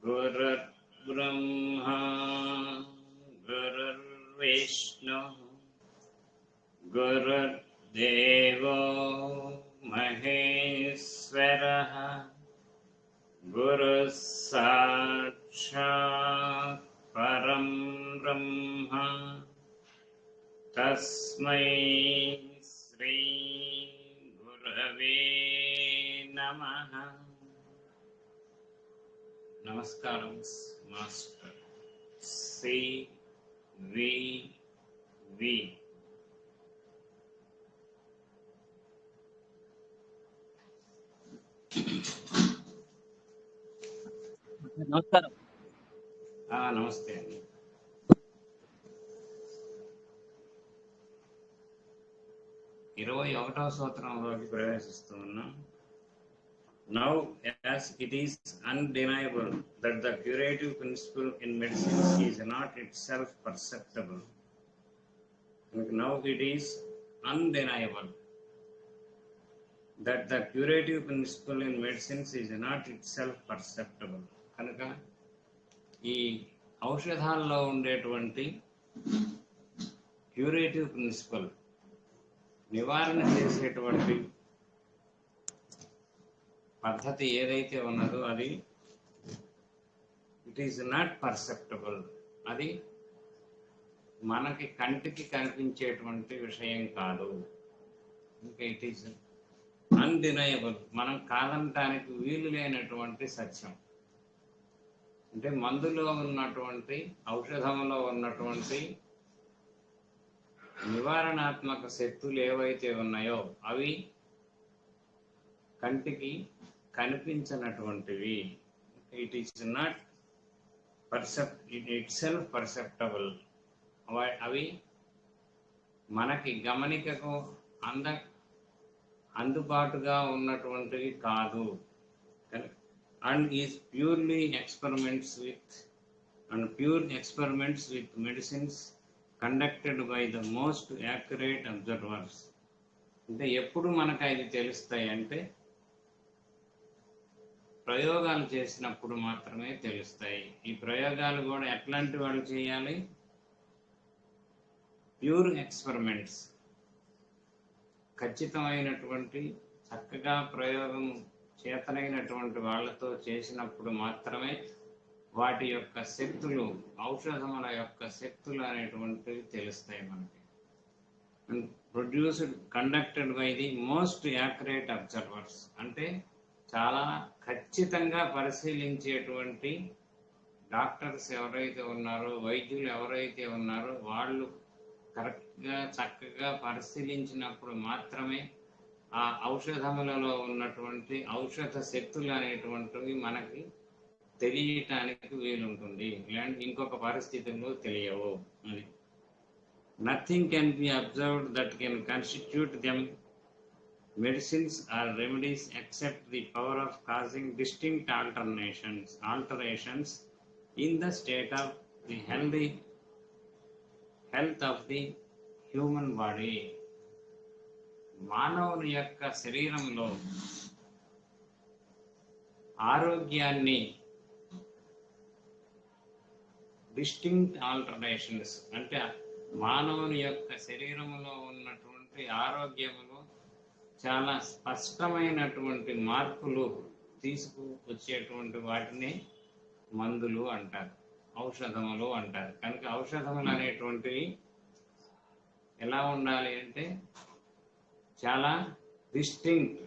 गुरुर्ब्रह्मा गुरुर्विष्णु गुरुर्देवो महेश्वरः गुरुः साक्षात् परं ब्रह्म तस्मै श्री गुरवे नमः. నమస్కారం మాస్టర్ సివివి. నమస్కారం. నమస్తే అండి. 21వ సూత్రంలోకి ప్రవేశిస్తూ ఉన్నాం. Now, as it is undeniable that the curative principle in medicine is not itself perceptible. Now it is undeniable that the curative principle in medicine is not itself perceptible. కనుక ఈ ఔషధాల్లో ఉండేటువంటి curative principal, నివారణ చేసేటువంటి పద్ధతి ఏదైతే ఉన్నదో అది it is not perceptible. అది మనకి కంటికి కనిపించేటువంటి విషయం కాదు. ఇంకా ఇట్ ఈస్ అన్డినయబుల్, మనం కాదనటానికి వీలు లేనటువంటి సత్యం. అంటే మందులో ఉన్నటువంటి, ఔషధంలో ఉన్నటువంటి నివారణాత్మక శక్తులు ఏవైతే ఉన్నాయో అవి కంటికి కనిపించినటువంటివి. It is not itself perceptible. అవి మనకి గమనికకు అందుబాటుగా ఉన్నటువంటివి కాదు. And is purely experiments with medicines conducted by the most accurate observers. అంటే ఎప్పుడు మనకు అది తెలుస్తాయి అంటే ప్రయోగాలు చేసినప్పుడు మాత్రమే తెలుస్తాయి. ఈ ప్రయోగాలు కూడా ఎట్లాంటి వాళ్ళు చేయాలి? ప్యూర్ ఎక్స్పెరిమెంట్స్, ఖచ్చితమైనటువంటి చక్కగా ప్రయోగం చేతనైనటువంటి వాళ్ళతో చేసినప్పుడు మాత్రమే వాటి యొక్క శక్తులు, ఔషధముల యొక్క శక్తులు అనేటువంటివి తెలుస్తాయి మనకి. Produced conducted by the most accurate observers, అంటే చాలా ఖచ్చితంగా పరిశీలించేటువంటి డాక్టర్స్ ఎవరైతే ఉన్నారో, వైద్యులు ఎవరైతే ఉన్నారో వాళ్ళు కరెక్ట్గా చక్కగా పరిశీలించినప్పుడు మాత్రమే ఆ ఔషధములలో ఉన్నటువంటి ఔషధ శక్తులు అనేటువంటివి మనకి తెలియటానికి వీలుంటుంది. ఇలాంటి ఇంకొక పరిస్థితుల్లో తెలియవు. అది nothing can be observed that can constitute them medicines or remedies except the power of causing distinct alterations in the state of the health of the human body. మానవుని యొక్క శరీరంలో ఆరోగ్యాన్ని డిస్టింక్ట్ ఆల్టరేషన్స్, అంటే మానవుని యొక్క శరీరంలో ఉన్నటువంటి ఆరోగ్యములో చాలా స్పష్టమైనటువంటి మార్పులు తీసుకువచ్చేటువంటి వాటిని మందులు అంటారు, ఔషధములు అంటారు. కనుక ఔషధములు అనేటువంటివి ఎలా ఉండాలి అంటే చాలా డిస్టింక్ట్,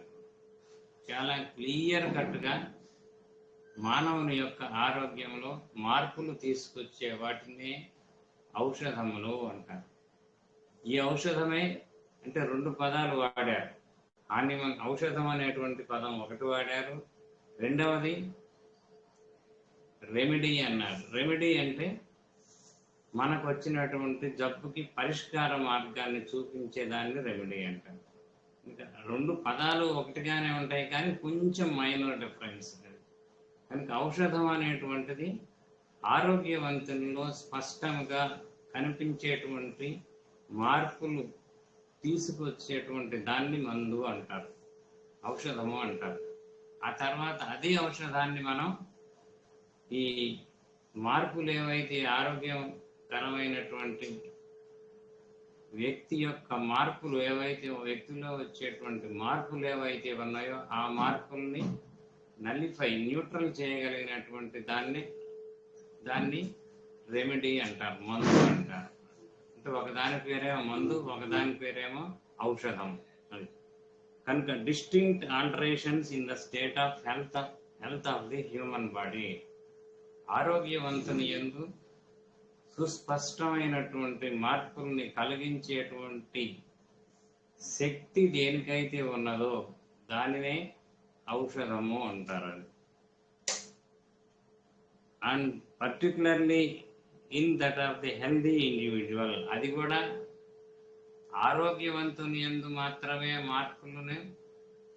చాలా క్లియర్ కట్గా మానవుని యొక్క ఆరోగ్యంలో మార్పులు తీసుకొచ్చే వాటిని ఔషధములు అంటారు. ఈ ఔషధమే అంటే రెండు పదాలు వాడారు. ఔషధం అనేటువంటి పదం ఒకటి వాడారు, రెండవది రెమెడీ అన్నారు. రెమెడీ అంటే మనకు వచ్చినటువంటి జబ్బుకి పరిష్కార మార్గాన్ని చూపించేదాన్ని రెమెడీ అంటారు. ఇంకా రెండు పదాలు ఒకటిగానే ఉంటాయి కానీ కొంచెం మైనర్ డిఫరెన్స్. కనుక ఔషధం అనేటువంటిది ఆరోగ్యవంతుల్లో స్పష్టంగా కనిపించేటువంటి మార్పులు తీసుకొచ్చేటువంటి దాన్ని మందు అంటారు, ఔషధము అంటారు. ఆ తర్వాత అదే ఔషధాన్ని మనం ఈ మార్పులు ఏవైతే ఆరోగ్యకరమైనటువంటి వ్యక్తి యొక్క మార్పులు ఏవైతే వ్యక్తిలో వచ్చేటువంటి మార్పులు ఏవైతే ఉన్నాయో ఆ మార్పుల్ని న్యూట్రల్ చేయగలిగినటువంటి దాన్ని రెమెడీ అంటారు, మందు అంటారు. అంటే ఒకదాని పేరేమో మందు, ఒకదాని పేరేమో ఔషధం. అది కనుక distinct alterations in the state of health of the human body. ఆరోగ్యవంతుని యందు సుస్పష్టమైనటువంటి మార్పుల్ని కలిగించేటువంటి శక్తి దేనికైతే ఉన్నదో దానినే ఔషధము అంటారు. And particularly in that of the healthy individual, అది కూడా ఆరోగ్యవంతుని యందు మాత్రమే మార్పులను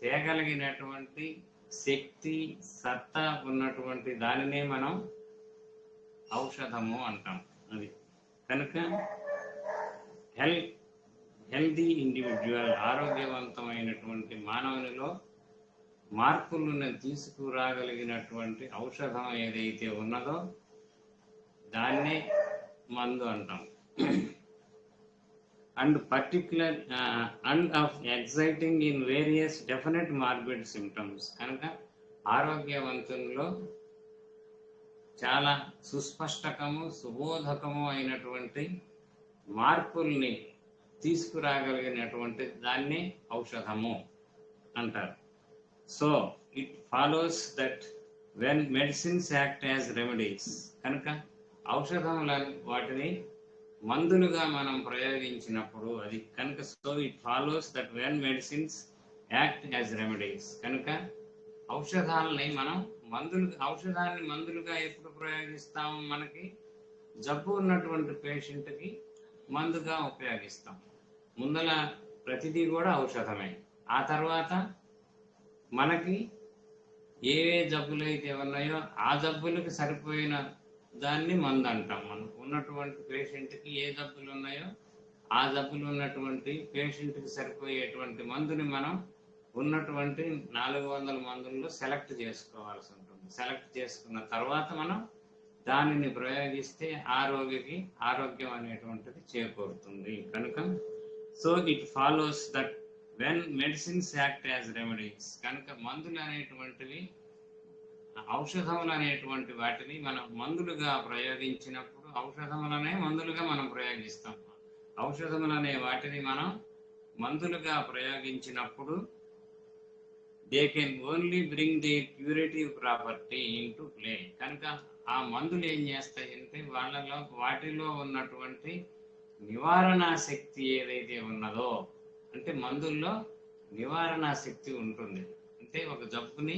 తేగలిగినటువంటి శక్తి సత్తా ఉన్నటువంటి దానినే మనం ఔషధము అంటాం. అది కనుక హెల్దీ ఇండివిజువల్, ఆరోగ్యవంతమైనటువంటి మానవునిలో మార్పులను తీసుకురాగలిగినటువంటి ఔషధం ఏదైతే ఉన్నదో దాన్నే మందు అంటాం. And particular and of exciting in various definite morbid symptoms. కనుక ఆరోగ్యవంతుల్లో చాలా సుస్పష్టకము సుబోధకము అయినటువంటి మార్పుల్ని తీసుకురాగలిగినటువంటి దాన్ని ఔషధము అంటారు. So it follows that when medicines act as remedies, కనుక ఔషధముల వాటిని మందులుగా మనం ప్రయోగించినప్పుడు అది కనుక so it follows that when medicines act as remedies, కనుక ఔషధాలని మనం ఔషధాన్ని మందులుగా ఎప్పుడు ప్రయోగిస్తాము? మనకి జబ్బు ఉన్నటువంటి పేషెంట్కి మందుగా ఉపయోగిస్తాం. ముందల ప్రతిదీ కూడా ఔషధమే. ఆ తర్వాత మనకి ఏ జబ్బులు అయితే ఉన్నాయో ఆ జబ్బులకు సరిపోయిన దాన్ని మందు అంటాం. మనం ఉన్నటువంటి పేషెంట్కి ఏ జబ్బులు ఉన్నాయో ఆ జబ్బులు ఉన్నటువంటి పేషెంట్కి సరిపోయేటువంటి మందుని మనం ఉన్నటువంటి 400 మందుల్లో సెలెక్ట్ చేసుకోవాల్సి ఉంటుంది. సెలెక్ట్ చేసుకున్న తర్వాత మనం దానిని ప్రయోగిస్తే ఆ రోగికి ఆరోగ్యం అనేటువంటిది చేకూరుతుంది. కనుక so it follows that when medicines act as remedies, కనుక మందులు అనేటువంటివి ఔషధములు అనేటువంటి వాటిని మనం మందులుగా ప్రయోగించినప్పుడు ఔషధములనే మందులుగా మనం ప్రయోగిస్తాం. ఔషధములనే వాటిని మనం మందులుగా ప్రయోగించినప్పుడు they can only bring the curative property into play. కనుక ఆ మందులు ఏం చేస్తాయంటే వాటిలో ఉన్నటువంటి నివారణా శక్తి ఏదైతే ఉన్నదో, అంటే మందుల్లో నివారణా శక్తి ఉంటుంది. అంటే ఒక జబ్బుని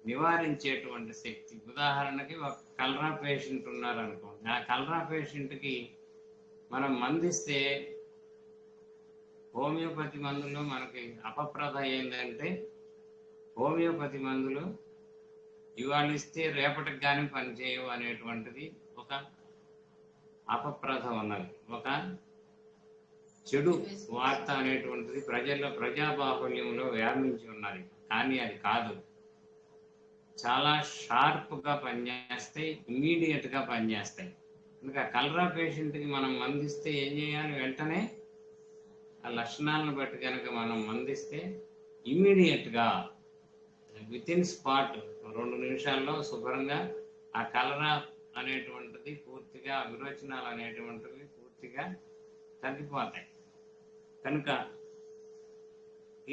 నివారించేటువంటి శక్తి. ఉదాహరణకి ఒక కలరా పేషెంట్ ఉన్నారనుకోండి, ఆ కలరా పేషెంట్కి మనం మందిస్తే హోమియోపతి మందుల్లో మనకి అపప్రద ఏంటంటే హోమియోపతి మందులు ఇవాళ ఇస్తే రేపటికి కానీ పనిచేయవు అనేటువంటిది ఒక అపప్రద ఉన్నది, ఒక చెడు వార్త అనేటువంటిది ప్రజాబాహుల్యంలో వ్యాపించి ఉన్నది. కానీ అది కాదు, చాలా షార్ప్గా పనిచేస్తాయి, ఇమ్మీడియట్గా పనిచేస్తాయి. ఇంకా కలరా పేషెంట్కి మనం మందిస్తే ఏం చేయాలి? వెంటనే ఆ లక్షణాలను బట్టి కనుక మనం మందిస్తే ఇమ్మీడియట్గా వితిన్ స్పాట్ 2 నిమిషాల్లో శుభ్రంగా ఆ కలరా అనేటువంటిది పూర్తిగా, విరోచనాలు అనేటువంటివి పూర్తిగా తగ్గిపోతాయి. కనుక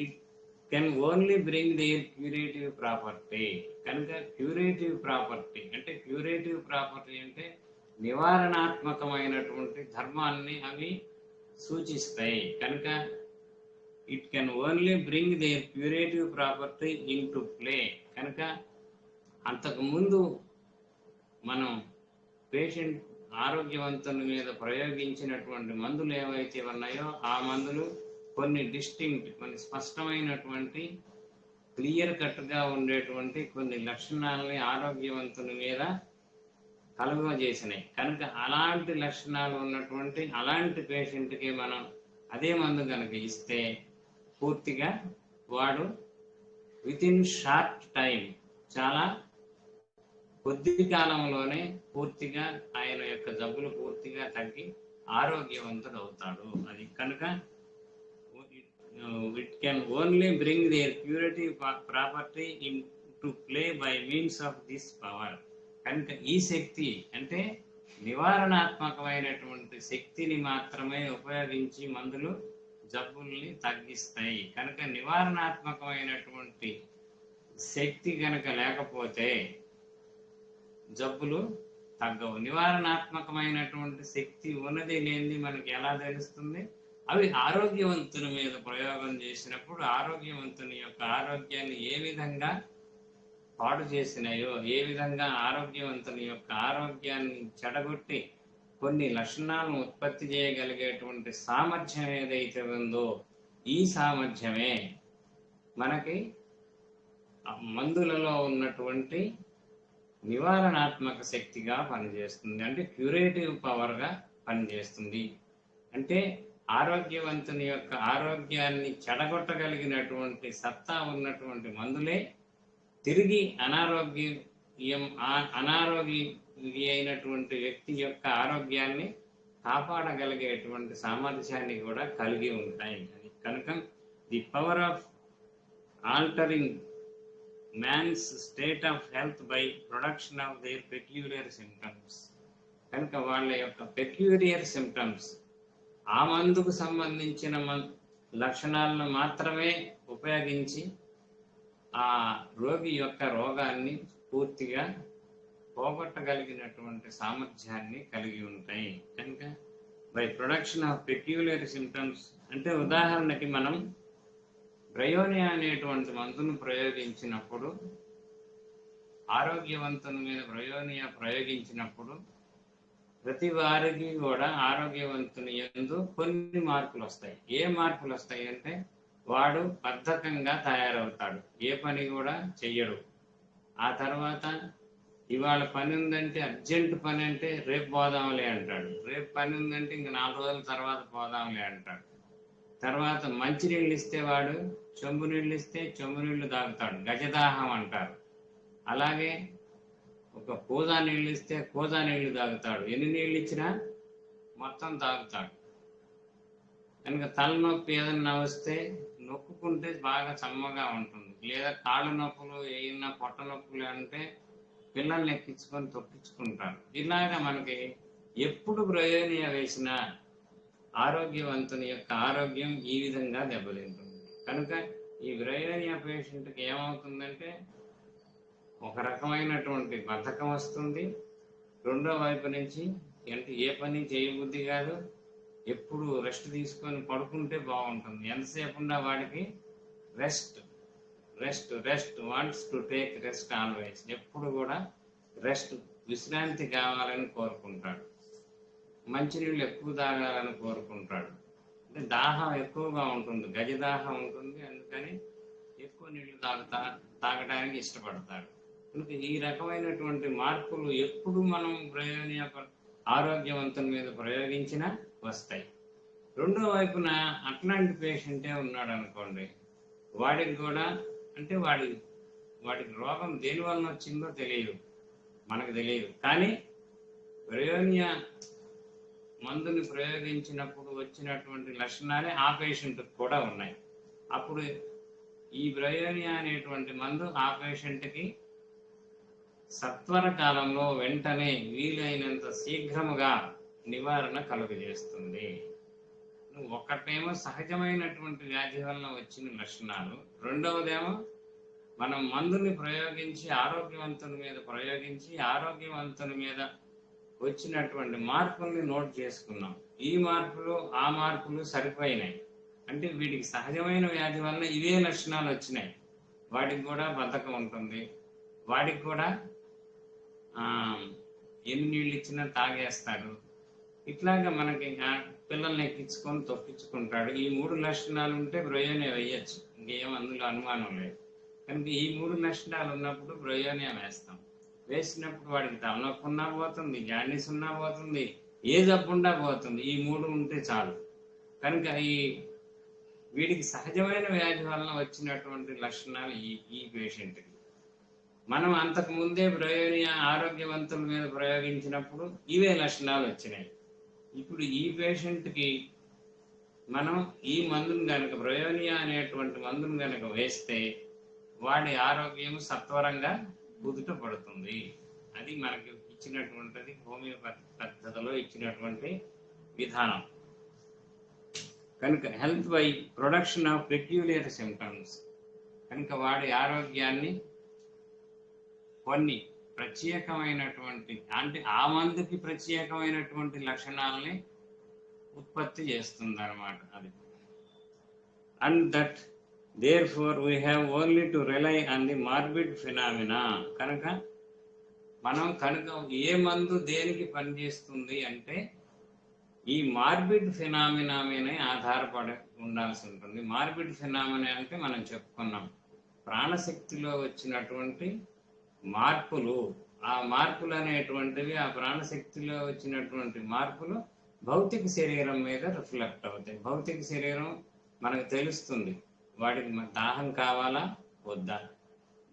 it can only bring there curative property. కనుక క్యూరేటివ్ ప్రాపర్టీ అంటే నివారణాత్మకమైనటువంటి ధర్మాన్ని అవి సూచిస్తాయి. కనుక it can only bring there curative property in to play. కనుక అంతకుముందు మనం పేషెంట్ ఆరోగ్యవంతుని మీద ప్రయోగించినటువంటి మందులు ఏవైతే ఉన్నాయో ఆ మందులు కొన్ని స్పష్టమైనటువంటి క్లియర్ కట్గా ఉండేటువంటి కొన్ని లక్షణాలని ఆరోగ్యవంతుని మీద కలుగజేసినాయి. కనుక అలాంటి లక్షణాలు ఉన్నటువంటి అలాంటి పేషెంట్కి మనం అదే మందు కనుక ఇస్తే పూర్తిగా వాడు వితిన్ షార్ట్ టైం చాలా కొద్ది కాలంలోనే పూర్తిగా ఆయన యొక్క జబ్బులు పూర్తిగా తగ్గి ఆరోగ్యవంతుడు అవుతాడు. అది కనుక it can only bring there curative property in to play by means of this power. కనుక ఈ శక్తి అంటే నివారణాత్మకమైనటువంటి శక్తిని మాత్రమే ఉపయోగించి మందులు జబ్బుల్ని తగ్గిస్తాయి. కనుక నివారణాత్మకమైనటువంటి శక్తి కనుక లేకపోతే జబ్బులు తగ్గవు. నివారణాత్మకమైనటువంటి శక్తి ఉన్నది లేనిది మనకి ఎలా తెలుస్తుంది? అవి ఆరోగ్యవంతుని మీద ప్రయోగం చేసినప్పుడు ఆరోగ్యవంతుని యొక్క ఆరోగ్యాన్ని ఏ విధంగా పాడు చేసినాయో, ఏ విధంగా ఆరోగ్యవంతుని యొక్క ఆరోగ్యాన్ని చెడగొట్టి కొన్ని లక్షణాలను ఉత్పత్తి చేయగలిగేటువంటి సామర్థ్యం ఏదైతే ఉందో ఈ సామర్థ్యమే మనకి మందులలో ఉన్నటువంటి నివారణాత్మక శక్తిగా పనిచేస్తుంది. అంటే క్యూరేటివ్ పవర్గా పనిచేస్తుంది. అంటే ఆరోగ్యవంతుని యొక్క ఆరోగ్యాన్ని చెడగొట్టగలిగినటువంటి సత్తా ఉన్నటువంటి మందులే తిరిగి అనారోగ్య అయినటువంటి వ్యక్తి యొక్క ఆరోగ్యాన్ని కాపాడగలిగేటువంటి సామర్థ్యాన్ని కూడా కలిగి ఉంటాయి. కనుక the power of altering man's state of health by production of their peculiar symptoms. కనుక వాళ్ళ యొక్క పెక్యూలియర్ సిమ్టమ్స్ ఆ మందుకు సంబంధించిన లక్షణాలను మాత్రమే ఉపయోగించి ఆ రోగి యొక్క రోగాన్ని పూర్తిగా పోగొట్టగలిగినటువంటి సామర్థ్యాన్ని కలిగి ఉంటాయి. కనుక by production of peculiar symptoms అంటే ఉదాహరణకి మనం బ్రయోనియా అనేటువంటి మందును ప్రయోగించినప్పుడు, ఆరోగ్యవంతుని మీద బ్రయోనియా ప్రయోగించినప్పుడు ప్రతి వారికి కూడా ఆరోగ్యవంతుని యందు కొన్ని మార్పులు వస్తాయి. ఏ మార్పులు వస్తాయి అంటే వాడు బద్ధకంగా తయారవుతాడు, ఏ పని కూడా చెయ్యడు. ఆ తర్వాత ఇవాళ పని ఉందంటే అర్జెంట్ పని అంటే రేపు పోదాంలే అంటాడు, రేపు పని ఉందంటే ఇంక 4 రోజుల తర్వాత పోదాంలే అంటాడు. తర్వాత మంచినీళ్ళు ఇస్తే వాడు చెంబు నీళ్ళు ఇస్తే చెంబు నీళ్లు తాగుతాడు, గజదాహం అంటారు. అలాగే ఒక కూజా నీళ్ళు ఇస్తే కూజా నీళ్లు తాగుతాడు, ఎన్ని నీళ్ళు ఇచ్చినా మొత్తం తాగుతాడు. కనుక తలనొప్పి ఏదన్నా వస్తే నొక్కుకుంటే బాగా చమ్మగా ఉంటుంది. లేదా కాళ్ళు నొప్పులు ఏమన్నా పొట్ట నొప్పులు అంటే పిల్లల్ని ఎక్కించుకొని తొక్కించుకుంటారు. ఇలాగా మనకి ఎప్పుడు బ్రయోనియా వేసినా ఆరోగ్యవంతుని యొక్క ఆరోగ్యం ఈ విధంగా దెబ్బతింటుంది. కనుక ఈ బ్రయోనియా పేషెంట్కి ఏమవుతుందంటే ఒక రకమైనటువంటి బద్ధకం వస్తుంది. రెండో వైపు నుంచి అంటే ఏ పని చేయబుద్ధి కాదు, ఎప్పుడు రెస్ట్ తీసుకొని పడుకుంటే బాగుంటుంది. ఎంతసేపు ఉన్నా వాడికి rest rest rest wants to take rest always. ఎప్పుడు కూడా రెస్ట్ విశ్రాంతి కావాలని కోరుకుంటాడు. మంచినీళ్ళు ఎక్కువ తాగాలని కోరుకుంటాడు. అంటే దాహం ఎక్కువగా ఉంటుంది, గజదాహం ఉంటుంది, అందుకని ఎక్కువ నీళ్లు తాగడానికి ఇష్టపడతాడు. కనుక ఈ రకమైనటువంటి మార్పులు ఎప్పుడు మనం బ్రయోనియా ఆరోగ్యవంతుని మీద ప్రయోగించినా వస్తాయి. రెండో వైపున అట్లాంటి పేషెంటే ఉన్నాడు అనుకోండి, వాడికి కూడా అంటే వాడికి రోగం దేని వలన వచ్చిందో తెలియదు, మనకు తెలియదు. కానీ బ్రయోనియా మందుని ప్రయోగించినప్పుడు వచ్చినటువంటి లక్షణాలే ఆ పేషెంట్కి కూడా ఉన్నాయి. అప్పుడు ఈ బ్రయోనియా అనేటువంటి మందు ఆ పేషెంట్కి సత్వర కాలంలో వెంటనే వీలైనంత శీఘ్రముగా నివారణ కలుగజేస్తుంది. ఒకటేమో సహజమైనటువంటి వ్యాధి వలన వచ్చిన లక్షణాలు, రెండవదేమో మనం మందుని ప్రయోగించి ఆరోగ్యవంతుని మీద వచ్చినటువంటి మార్పుల్ని నోట్ చేసుకున్నాం. ఈ మార్పులు ఆ మార్పులు సరిపోయినాయి. అంటే వీడికి సహజమైన వ్యాధి వలన ఇవే లక్షణాలు వచ్చినాయి. వాడికి కూడా బద్ధకం ఉంటుంది, వాడికి కూడా ఎన్ని నీళ్ళు ఇచ్చినా తాగేస్తాడు. ఇట్లాగా మనకి పిల్లల్ని ఎక్కించుకొని తొక్కించుకుంటాడు. ఈ 3 లక్షణాలు ఉంటే బ్రయోనియా వేయచ్చు, ఇంకేం అందులో అనుమానం లేదు. కనుక ఈ 3 లక్షణాలు ఉన్నప్పుడు బ్రయోనియా వేస్తాం. వేసినప్పుడు వాడికి తలనొప్పి ఉన్నా పోతుంది, జాండీస్ ఉన్నా పోతుంది, ఏ జబ్బుండా పోతుంది. ఈ 3 ఉంటే చాలు. కనుక వీడికి సహజమైన వ్యాధి వలన వచ్చినటువంటి లక్షణాలు ఈ పేషెంట్కి. మనం అంతకు ముందే బ్రయోనియా ఆరోగ్యవంతుల మీద ప్రయోగించినప్పుడు ఇవే లక్షణాలు వచ్చినాయి. ఇప్పుడు ఈ పేషెంట్కి మనం ఈ మందును కనుక బ్రయోనియా అనేటువంటి మందును కనుక వేస్తే వాడి ఆరోగ్యం సత్వరంగా కుదుట పడుతుంది. అది మనకి ఇచ్చినటువంటిది హోమియోపతి పద్ధతిలో ఇచ్చినటువంటి విధానం. కనుక health by production of peculiar symptoms, కనుక వాడి ఆరోగ్యాన్ని కొన్ని ప్రత్యేకమైనటువంటి అంటే ఆ మందుకి ప్రత్యేకమైనటువంటి లక్షణాలని ఉత్పత్తి చేస్తుంది అన్నమాట అది. And that therefore we have only to rely on the morbid phenomena, కనుక మనం కనుక ఏ మందు దేనికి పనిచేస్తుంది అంటే ఈ మార్బిడ్ ఫినామినా మీదనే ఆధారపడి ఉండాల్సి ఉంటుంది. మార్బిడ్ ఫినామినా అంటే మనం చెప్పుకున్నాం ప్రాణశక్తిలో వచ్చినటువంటి మార్పులు. ఆ మార్పులు అనేటువంటివి, ఆ ప్రాణశక్తిలో వచ్చినటువంటి మార్పులు భౌతిక శరీరం మీద రిఫ్లెక్ట్ అవుతాయి. భౌతిక శరీరం మనకు తెలుస్తుంది వాడికి దాహం కావాలా వద్దా.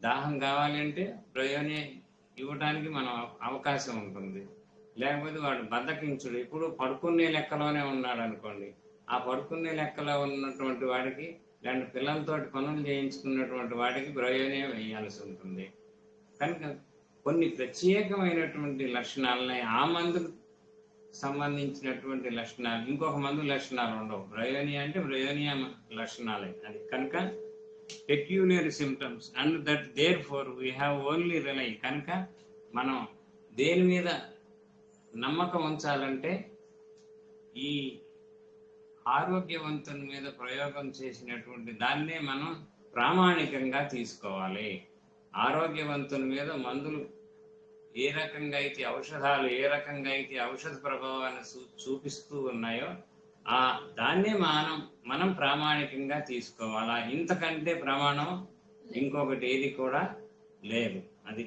దాహం కావాలి అంటే బ్రయోనియా ఇవ్వడానికి మనం అవకాశం ఉంటుంది. లేకపోతే వాడు బద్దకించుడు, ఇప్పుడు పడుకునే లెక్కలోనే ఉన్నాడు అనుకోండి, ఆ పడుకునే లెక్కలో ఉన్నటువంటి వాడికి లేదంటే పిల్లలతోటి పనులు చేయించుకున్నటువంటి వాడికి బ్రయోనియా వేయాల్సి ఉంటుంది. కనుక కొన్ని ప్రత్యేకమైనటువంటి లక్షణాలని ఆ మందుకు సంబంధించినటువంటి లక్షణాలు, ఇంకొక మందు లక్షణాలు ఉండవు. బ్రయోనియా అంటే బ్రయోనియా లక్షణాలే అది. కనుక peculiar symptoms and that therefore we have only rely, కనుక మనం దేని మీద నమ్మకం ఉంచాలంటే ఈ ఆరోగ్యవంతుని మీద ప్రయోగం చేసినటువంటి దాన్నే మనం ప్రామాణికంగా తీసుకోవాలి. ఆరోగ్యవంతుని మీద మందులు ఏ రకంగా అయితే ఔషధాలు ఏ రకంగా అయితే ఔషధ ప్రభావాన్ని చూపిస్తూ ఉన్నాయో ఆ దాన్నే మనం ప్రామాణికంగా తీసుకోవాలా. ఇంతకంటే ప్రమాణం ఇంకొకటి ఏది కూడా లేదు అది.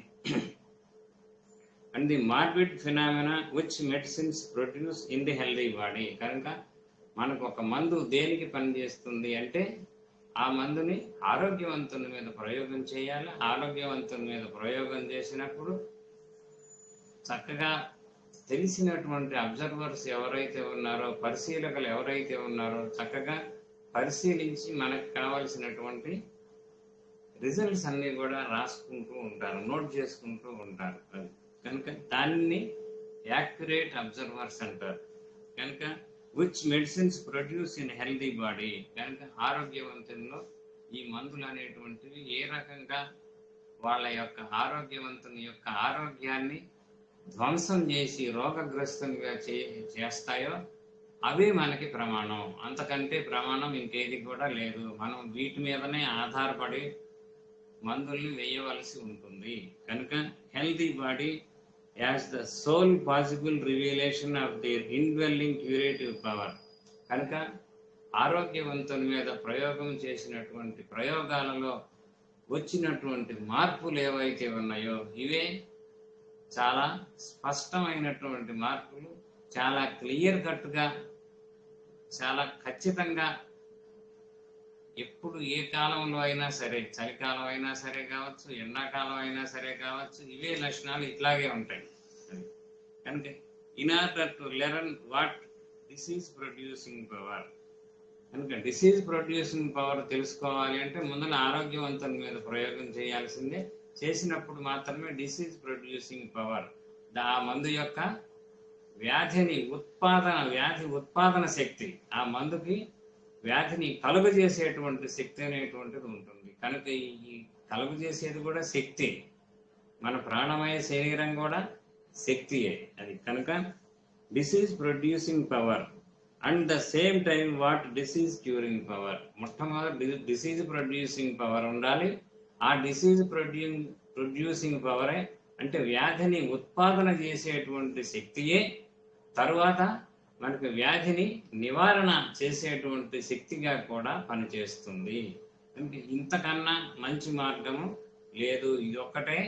And the morbid phenomena which medicines produce in the healthy body, కనుక మనకు ఒక మందు దేనికి పనిచేస్తుంది అంటే ఆ మందుని ఆరోగ్యవంతుని మీద ప్రయోగం చేయాలి. ఆరోగ్యవంతుని మీద ప్రయోగం చేసినప్పుడు చక్కగా తెలిసినటువంటి అబ్జర్వర్స్ ఎవరైతే ఉన్నారో, పరిశీలకులు ఎవరైతే ఉన్నారో చక్కగా పరిశీలించి మనకు కావలసినటువంటి రిజల్ట్స్ అన్నీ కూడా రాసుకుంటూ ఉంటారు, నోట్ చేసుకుంటూ ఉంటారు. అది కనుక దాన్ని యాక్యురేట్ అబ్జర్వర్స్ అంటారు. కనుక which medicines produce in healthy body, కనుక ఆరోగ్యవంతుల్లో ఈ మందులు అనేటువంటివి ఏ రకంగా వాళ్ళ యొక్క ఆరోగ్యవంతుని యొక్క ఆరోగ్యాన్ని ధ్వంసం చేసి రోగగ్రస్తునిగా చేస్తాయో అవే మనకి ప్రమాణం. అంతకంటే ప్రమాణం ఇంకేది కూడా లేదు. మనం వీటి మీదనే ఆధారపడి మందుల్ని వేయవలసి ఉంటుంది. కనుక healthy body as the sole possible revelation of their indwelling curative power, కనుక ఆరోగ్యవంతుని మీద ప్రయోగం చేసినటువంటి ప్రయోగాలలో వచ్చినటువంటి మార్పులు ఏవైతే ఉన్నాయో ఇవే చాలా స్పష్టమైనటువంటి మార్పులు, చాలా క్లియర్ కట్గా, చాలా ఖచ్చితంగా ఎప్పుడు ఏ కాలంలో అయినా సరే, చలికాలం అయినా సరే కావచ్చు, ఎండాకాలం అయినా సరే కావచ్చు, ఇవే లక్షణాలు ఇట్లాగే ఉంటాయి. కనుక in order to learn what disease producing power, కనుక డిసీజ్ ప్రొడ్యూసింగ్ పవర్ తెలుసుకోవాలి అంటే ముందర ఆరోగ్యవంతుని మీద ప్రయోగం చేయాల్సిందే. చేసినప్పుడు మాత్రమే డిసీజ్ ప్రొడ్యూసింగ్ పవర్, ఆ మందు యొక్క వ్యాధి ఉత్పాదన శక్తి, ఆ మందుకి వ్యాధిని కలుగజేసేటువంటి శక్తి అనేటువంటిది ఉంటుంది. కనుక ఈ కలుగజేసేది కూడా శక్తి, మన ప్రాణమయ శరీరం కూడా శక్తియే అది. కనుక disease producing power and the same time what disease curing power, మొట్టమొదటి డిసీజ్ ప్రొడ్యూసింగ్ పవర్ ఉండాలి. ఆ డిసీజ్ ప్రొడ్యూసింగ్ పవరే అంటే వ్యాధిని ఉత్పాదన చేసేటువంటి శక్తియే తరువాత మనకు వ్యాధిని నివారణ చేసేటువంటి శక్తిగా కూడా పనిచేస్తుంది. ఇంతకన్నా మంచి మార్గము లేదు, ఇది ఒక్కటే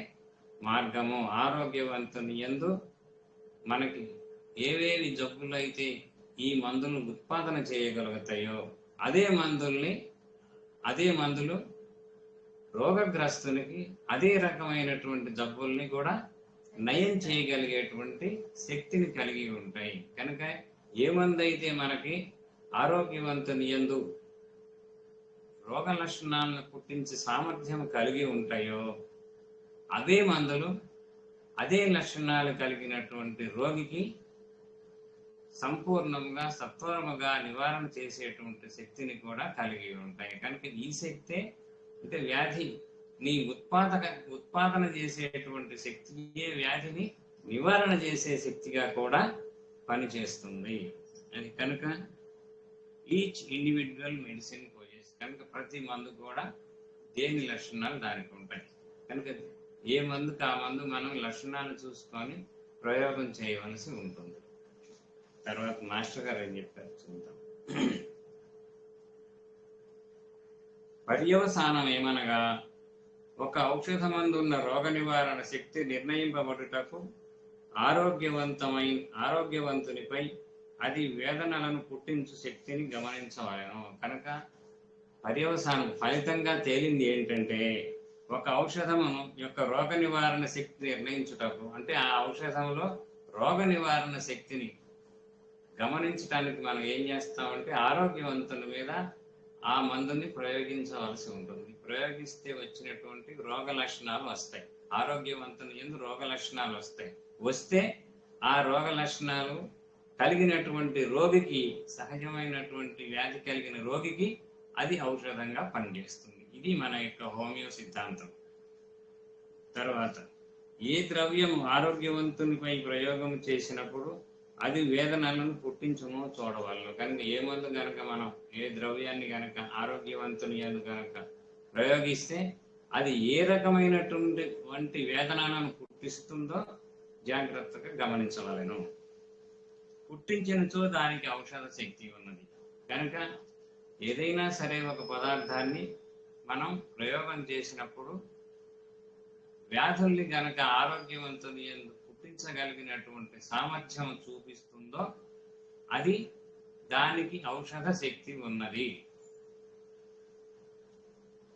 మార్గము. ఆరోగ్యవంతుని యందు మనకి ఏవేవి జబ్బులు అయితే ఈ మందులు ఉత్పాదన చేయగలుగుతాయో అదే మందులు రోగగ్రస్తునికి అదే రకమైనటువంటి జబ్బుల్ని కూడా నయం చేయగలిగేటువంటి శక్తిని కలిగి ఉంటాయి. కనుక ఏ మందు అయితే మనకి ఆరోగ్యవంతుని యందు రోగ లక్షణాలను పుట్టించే సామర్థ్యం కలిగి ఉంటాయో అవే మందులు అదే లక్షణాలు కలిగినటువంటి రోగికి సంపూర్ణంగా సత్వరముగా నివారణ చేసేటువంటి శక్తిని కూడా కలిగి ఉంటాయి. కనుక ఈ శక్తే అంటే వ్యాధిని ఉత్పాదన చేసేటువంటి శక్తియే వ్యాధిని నివారణ చేసే శక్తిగా కూడా పనిచేస్తుంది. అది కనుక ఈచ్ ఇండివిజువల్ మెడిసిన్ పోజెస్, కనుక ప్రతి మందు కూడా దేని లక్షణాలు దానికి ఉంటాయి. కనుక ఏ మందుకు ఆ మందు మనం లక్షణాలు చూసుకొని ప్రయోగం చేయవలసి ఉంటుంది. తర్వాత మాస్టర్ గారు ఏం చెప్పారు చూద్దాం. పర్యవసానం ఏమనగా ఒక ఔషధమందు ఉన్న రోగ నివారణ శక్తి నిర్ణయింపబడుటకు ఆరోగ్యవంతునిపై అది వేదనలను పుట్టించు శక్తిని గమనించవలెను. కనుక పర్యవసానం ఫలితంగా తేలింది ఏంటంటే ఒక ఔషధము యొక్క రోగ నివారణ శక్తి నిర్ణయించుటకు అంటే ఆ ఔషధంలో రోగ నివారణ శక్తిని గమనించడానికి మనం ఏం చేస్తామంటే ఆరోగ్యవంతుని మీద ఆ మందుని ప్రయోగించవలసి ఉంటుంది. ప్రయోగిస్తే వచ్చినటువంటి రోగ లక్షణాలు వస్తాయి. ఆరోగ్యవంతుని యందు రోగ లక్షణాలు వస్తే ఆ రోగ లక్షణాలు కలిగినటువంటి రోగికి, సహజమైనటువంటి వ్యాధి కలిగిన రోగికి అది ఔషధంగా పనిచేస్తుంది. ఇది మన యొక్క హోమియో సిద్ధాంతం. తర్వాత ఏ ద్రవ్యం ఆరోగ్యవంతునిపై ప్రయోగం చేసినప్పుడు అది వేదనలను పుట్టించునో చూడవలను. కనుక ఏ మందు కనుక మనం ఏ ద్రవ్యాన్ని కనుక ఆరోగ్యవంతుని కనుక ప్రయోగిస్తే అది ఏ రకమైనటువంటి వేదనలను పుట్టిస్తుందో జాగ్రత్తగా గమనించవలను. పుట్టించినచో దానికి ఔషధ శక్తి ఉన్నది. కనుక ఏదైనా సరే ఒక పదార్థాన్ని మనం ప్రయోగం చేసినప్పుడు వ్యాధుల్ని కనుక ఆరోగ్యవంతుని యందు పుట్టించగలిగినటువంటి సామర్థ్యం చూపిస్తుందో అది దానికి ఔషధ శక్తి ఉన్నది.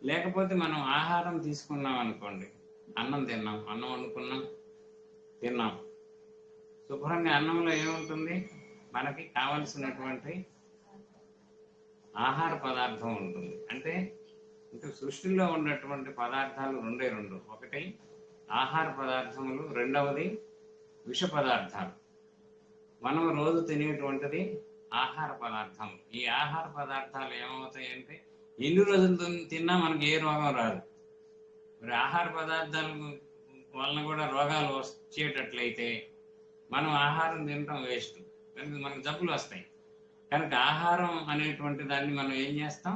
లేకపోతే మనం ఆహారం తీసుకున్నాం అనుకోండి, అన్నం వండుకున్నాం తిన్నాం, శుభ్రంగా అన్నంలో ఏముంటుంది, మనకి కావలసినటువంటి ఆహార పదార్థం ఉంటుంది. అంటే ఇంకా సృష్టిలో ఉన్నటువంటి పదార్థాలు రెండే రెండు, ఒకటి ఆహార పదార్థములు, రెండవది విష పదార్థాలు. మనం రోజు తినేటువంటిది ఆహార పదార్థములు. ఈ ఆహార పదార్థాలు ఏమవుతాయి అంటే ఎన్ని రోజులు తిన్నా మనకి ఏ రోగం రాదు. మరి ఆహార పదార్థాల వలన కూడా రోగాలు వచ్చేటట్లయితే మనం ఆహారం తినడం వేస్ట్, కనుక మనకు జబ్బులు వస్తాయి. కనుక ఆహారం అనేటువంటి దాన్ని మనం ఏం చేస్తాం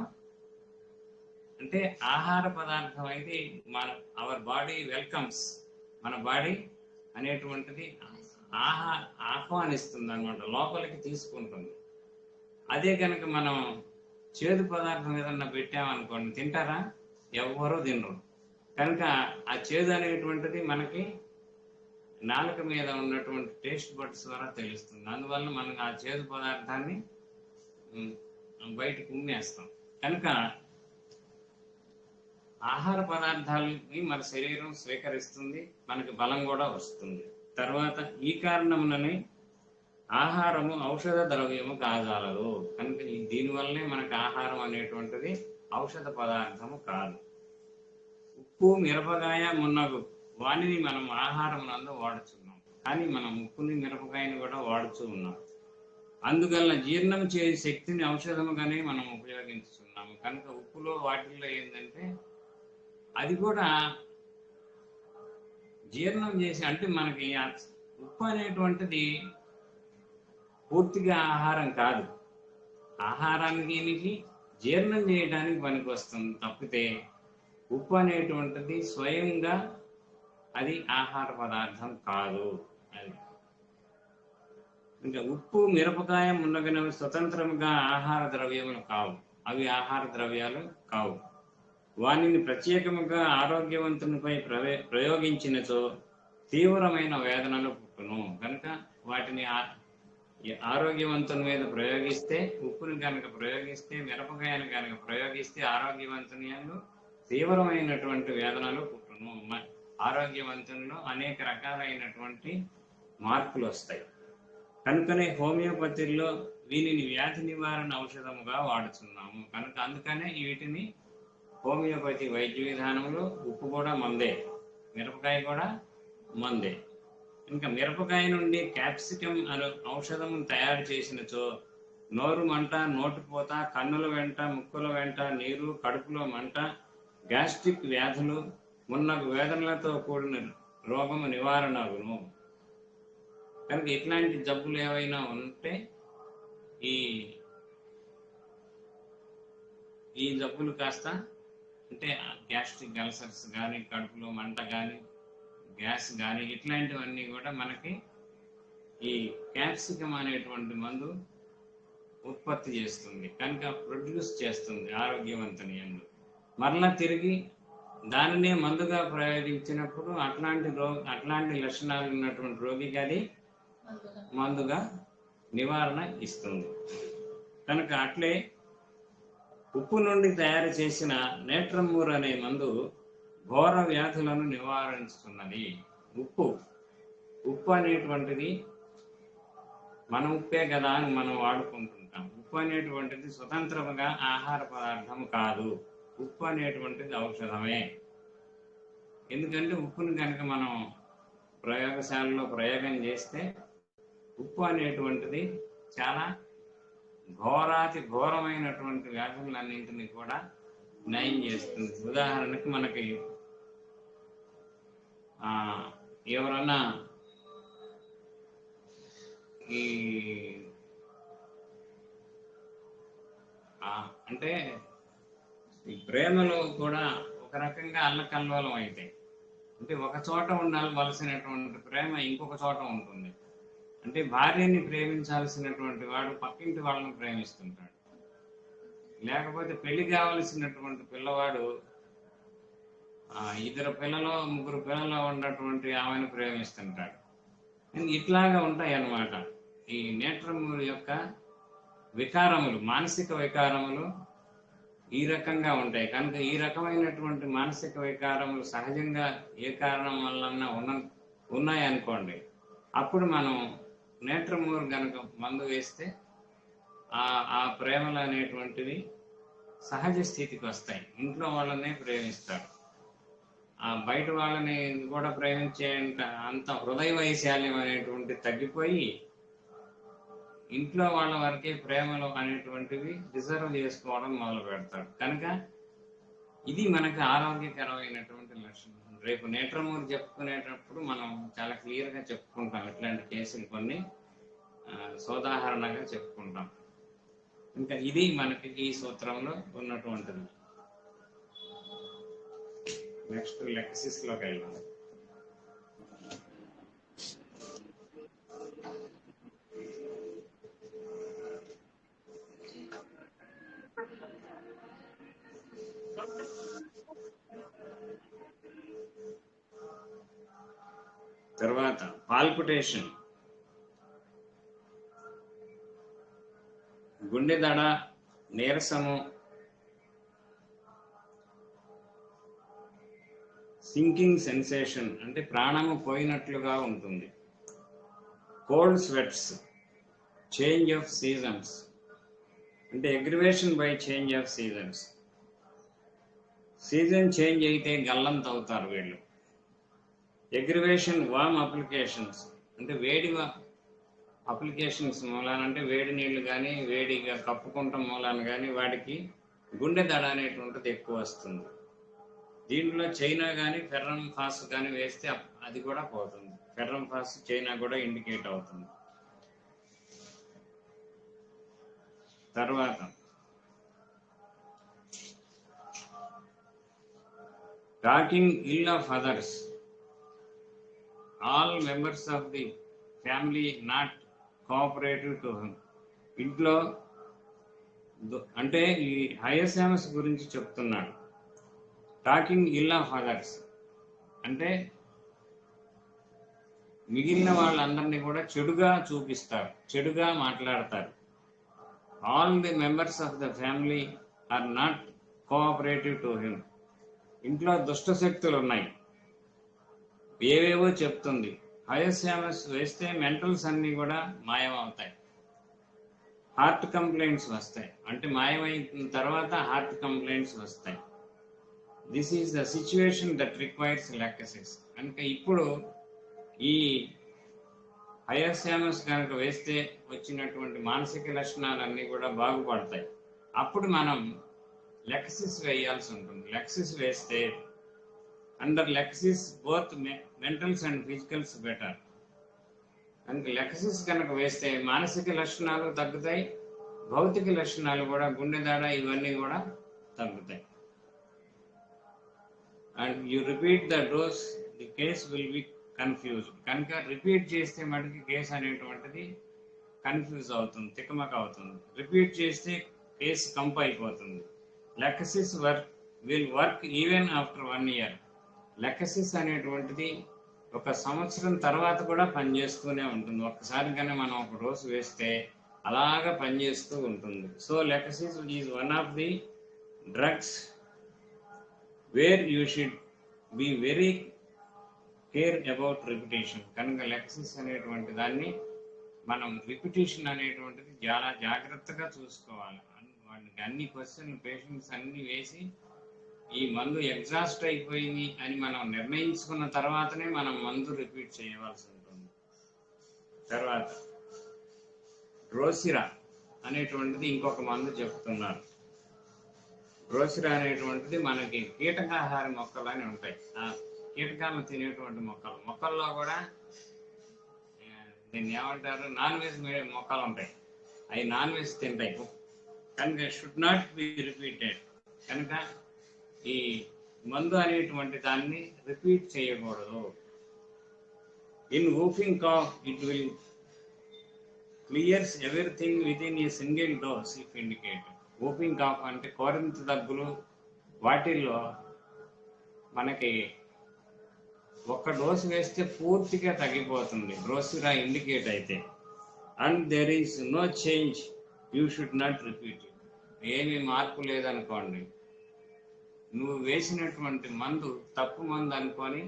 అంటే ఆహార పదార్థం అయితే అవర్ బాడీ వెల్కమ్స్, మన బాడీ అనేటువంటిది ఆహ్వానిస్తుంది అన్నమాట, లోపలికి తీసుకుంటుంది. అదే కనుక మనం చేదు పదార్థం ఏదన్నా పెట్టామనుకోండి, తింటారా? ఎవ్వరూ తినరు. కనుక ఆ చేదు అనేటువంటిది మనకి నాలుక మీద ఉన్నటువంటి టేస్ట్ బడ్స్ ద్వారా తెలుస్తుంది. అందువల్ల మనం ఆ చేదు పదార్థాన్ని బయటకు ఉమ్మేస్తాం. కనుక ఆహార పదార్థాలని మన శరీరం స్వీకరిస్తుంది, మనకి బలం కూడా వస్తుంది. తర్వాత ఈ కారణముననే ఆహారము ఔషధ ద్రవ్యము కాజాలదు. కనుక దీనివల్లనే మనకు ఆహారం అనేటువంటిది ఔషధ పదార్థము కాదు. ఉప్పు, మిరపకాయ మున్నగు వానిని మనం ఆహారం నందు వాడుతున్నాం, కానీ మనం ఉప్పుని మిరపకాయని కూడా వాడుతూ ఉన్నాం. అందువల్ల జీర్ణం చేసే శక్తిని ఔషధముగానే మనం ఉపయోగిస్తున్నాము. కనుక ఉప్పులో వాటిల్లో ఏంటంటే అది కూడా జీర్ణం చేసి, అంటే మనకి ఉప్పు అనేటువంటిది పూర్తిగా ఆహారం కాదు, ఆహారానికి జీర్ణం చేయడానికి పనికి వస్తుంది తప్పితే ఉప్పు అనేటువంటిది స్వయంగా అది ఆహార పదార్థం కాదు. అది ఇంకా ఉప్పు, మిరపకాయ మున్నగినవి స్వతంత్రంగా ఆహార ద్రవ్యములు కావు, అవి ఆహార ద్రవ్యాలు కావు. వానిని ప్రత్యేకముగా ఆరోగ్యవంతునిపై ప్రయోగించినచో తీవ్రమైన వేదనలు పుట్టును. కనుక వాటిని ఆరోగ్యవంతుని మీద ప్రయోగిస్తే, ఉప్పుని కనుక ప్రయోగిస్తే, మిరపకాయను కనుక ప్రయోగిస్తే ఆరోగ్యవంతుని యందు తీవ్రమైనటువంటి వేదనలు పుట్టును. ఆరోగ్యవంతుల్లో అనేక రకాలైనటువంటి మార్పులు వస్తాయి. కనుకనే హోమియోపతిలో వీటిని వ్యాధి నివారణ ఔషధముగా వాడుతున్నాము. కనుక అందుకనే వీటిని హోమియోపతి వైద్య విధానంలో ఉప్పు కూడా మందే, మిరపకాయ కూడా మందే. ఇంకా మిరపకాయ నుండి క్యాప్సికం అనే ఔషధం తయారు చేసినచో నోరు మంట, నోటిపోత, కన్నుల వెంట, ముక్కుల వెంట నీరు, కడుపులో మంట, గ్యాస్ట్రిక్ వ్యాధులు మున్నగు వేదనలతో కూడిన రోగము నివారణ అగును. కనుక ఇట్లాంటి జబ్బులు ఏవైనా ఉంటే ఈ జబ్బులు కాస్త అంటే గ్యాస్ట్రిక్ అల్సర్స్ కానీ, కడుపులో మంట కానీ, గ్యాస్ కానీ ఇట్లాంటివన్నీ కూడా మనకి ఈ క్యాప్సికం అనేటువంటి మందు ఉత్పత్తి చేస్తుంది. కనుక ప్రొడ్యూస్ చేస్తుంది ఆరోగ్యవంతుని యందు. మరలా తిరిగి దానినే మందుగా ప్రయోగించినప్పుడు అట్లాంటి లక్షణాలు ఉన్నటువంటి రోగికి అది మందుగా నివారణ ఇస్తుంది. కనుక అట్లే ఉప్పు నుండి తయారు చేసిన నేట్రమూర్ అనే మందు ఘోర వ్యాధులను నివారించుతున్నది. ఉప్పు అనేటువంటిది మన ఉప్పే కదా అని మనం వాడుకుంటుంటాం. ఉప్పు అనేటువంటిది స్వతంత్రంగా ఆహార పదార్థం కాదు. ఉప్పు అనేటువంటిది ఔషధమే. ఎందుకంటే ఉప్పును కనుక మనం ప్రయోగశాలలో ప్రయోగం చేస్తే ఉప్పు అనేటువంటిది చాలా ఘోరాతి ఘోరమైనటువంటి వ్యాధులన్నింటినీ కూడా నయం చేస్తుంది. ఉదాహరణకి మనకి ఎవరన్నా అంటే ఈ ప్రేమలో కూడా ఒక రకంగా అల్లకల్లోలం అయితే, అంటే ఒక చోట ఉండవలసినటువంటి ప్రేమ ఇంకొక చోట ఉంటుంది. అంటే భార్యని ప్రేమించాల్సినటువంటి వాడు పక్కింటి వాళ్ళని ప్రేమిస్తుంటాడు, లేకపోతే పెళ్లి కావలసినటువంటి పిల్లవాడు ఇద్దరు పిల్లలు ముగ్గురు పిల్లలు ఉన్నటువంటి ఆమెను ప్రేమిస్తుంటాడు. ఇట్లాగా ఉంటాయి అన్నమాట ఈ నేట్రమూర్ యొక్క వికారములు. మానసిక వికారములు ఈ రకంగా ఉంటాయి. కనుక ఈ రకమైనటువంటి మానసిక వికారములు సహజంగా ఏ కారణం వలన ఉన్నాయనుకోండి, అప్పుడు మనం నేట్రమూర్ కనుక మందు వేస్తే ఆ ప్రేమలు అనేటువంటివి సహజ స్థితికి వస్తాయి. ఇంట్లో వాళ్ళనే ప్రేమిస్తాడు. బయట వాళ్ళని కూడా ప్రేమించే అంత హృదయ వైశాల్యం అనేటువంటి తగ్గిపోయి ఇంట్లో వాళ్ళ వరకే ప్రేమలు అనేటువంటివి రిజర్వ్ చేసుకోవడం మొదలు పెడతాడు. కనుక ఇది మనకు ఆరోగ్యకరమైనటువంటి లక్షణం. రేపు నేట్రమూర్ చెప్పుకునేటప్పుడు మనం చాలా క్లియర్గా చెప్పుకుంటాం. ఇట్లాంటి కేసులు కొన్ని సోదాహరణగా చెప్పుకుంటాం. ఇంకా ఇది మనకి ఈ సూత్రంలో ఉన్నటువంటిది. నెక్స్ట్ లెక్సిస్లోకి వెళ్దాం. తర్వాత పాల్పిటేషన్, గుండె దడ, నీరసము, సింకింగ్ సెన్సేషన్ అంటే ప్రాణము పోయినట్లుగా ఉంటుంది. Cold sweats, change of seasons అంటే aggravation by change of seasons. Season change అయితే గల్లంత అవుతారు వీళ్ళు. అగ్రివేషన్ వామ్ అప్లికేషన్స్ అంటే వేడి అప్లికేషన్స్ మూలాన, అంటే వేడి నీళ్లు కానీ వేడిగా కప్పుకుంటాం మూలాన కానీ వాడికి గుండె దడ అనేటువంటిది ఎక్కువ వస్తుంది. దీంట్లో చైనా కానీ ఫెర్రమ్ ఫాస్ కానీ వేస్తే అది కూడా పోతుంది. ఫెర్రమ్ ఫాస్ చైనా కూడా ఇండికేట్ అవుతుంది. తర్వాత talking ill of others, all members of the family not cooperative to him. ఇంట్లో అంటే ఈ హయసామస్ గురించి చెప్తున్నాడు. టాకింగ్ ఇల్ ఆఫ్ అదర్స్ అంటే మిగిలిన వాళ్ళందరినీ కూడా చెడుగా చూపిస్తారు, చెడుగా మాట్లాడతారు. All the members of the family are not cooperative to him. ఇంట్లో దుష్ట శక్తులు ఉన్నాయి, ఏవేవో చెప్తుంది. హయస్యామస్ వేస్తే మెంటల్స్ అన్నీ కూడా మాయమవుతాయి. హార్ట్ కంప్లైంట్స్ వస్తాయి, అంటే మాయమైన తర్వాత హార్ట్ కంప్లైంట్స్ వస్తాయి. This is the situation that requires లెక్కసిస్. కనుక ఇప్పుడు ఈ హయస్యామస్ కనుక వేస్తే వచ్చినటువంటి మానసిక లక్షణాలన్నీ కూడా బాగుపడతాయి. అప్పుడు మనం లెక్సిస్ వేయాల్సి ఉంటుంది. లెక్సిస్ వేస్తే under Lachesis both mentals and physicals better. కనుక లెక్సిస్ కనుక వేస్తే మానసిక లక్షణాలు తగ్గుతాయి, భౌతిక లక్షణాలు కూడా గుండె దాడ ఇవన్నీ కూడా తగ్గుతాయి. And you repeat the dose, the case will be confused. కనుక రిపీట్ చేస్తే మటుకి కేసు అనేటువంటిది కన్ఫ్యూజ్ అవుతుంది, తికమక అవుతుంది. రిపీట్ చేస్తే కేసు కంప్ అయిపోతుంది. Lexis will work even after 1 year. Lexis అనేటువంటిది 1 సంవత్సరం తర్వాత కూడా పనిచేస్తూనే ఉంటుంది. ఒక్కసారి కానీ మనం ఒక డోసు వేస్తే అలాగా పనిచేస్తూ ఉంటుంది. So lexis is one of the drugs where you should be very care about repetition. కనుక లెక్సిస్ అనేటువంటి దాన్ని మనం రిపిటేషన్ అనేటువంటిది చాలా జాగ్రత్తగా చూసుకోవాలి. వాళ్ళకి అన్ని క్వశ్చన్లు పేషెంట్స్ అన్ని వేసి ఈ మందు ఎగ్జాస్ట్ అయిపోయింది అని మనం నిర్ణయించుకున్న తర్వాతనే మనం మందు రిపీట్ చేయవలసి ఉంటుంది. తర్వాత డ్రోసిరా అనేటువంటిది ఇంకొక మందు చెప్తున్నారు. డ్రోసిరా అనేటువంటిది మనకి కీటకాహార మొక్కలు అని ఉంటాయి. ఆ కీటకాలను తినేటువంటి మొక్కల్లో కూడా దీన్ని ఏమంటారు, నాన్ వెజ్ మొక్కలు ఉంటాయి. అవి నాన్ వెజ్ తింటాయి. కనుక షుడ్ నాట్ బి రిపీటెడ్. కనుక ఈ మందు అనేటువంటి దాన్ని రిపీట్ చేయకూడదు. In whooping cough it will clears everything within a single dose if indicated. Whooping cough అంటే కోరింత దగ్గులు, వాటిల్లో మనకి 1 డోసు వేస్తే పూర్తిగా తగ్గిపోతుంది డ్రోసిరా ఇండికేట్ అయితే. And there is no change, you should not repeat it. ఏమీ మార్పు లేదనుకోండి, నువ్వు వేసినటువంటి మందు తప్పు మందు అనుకొని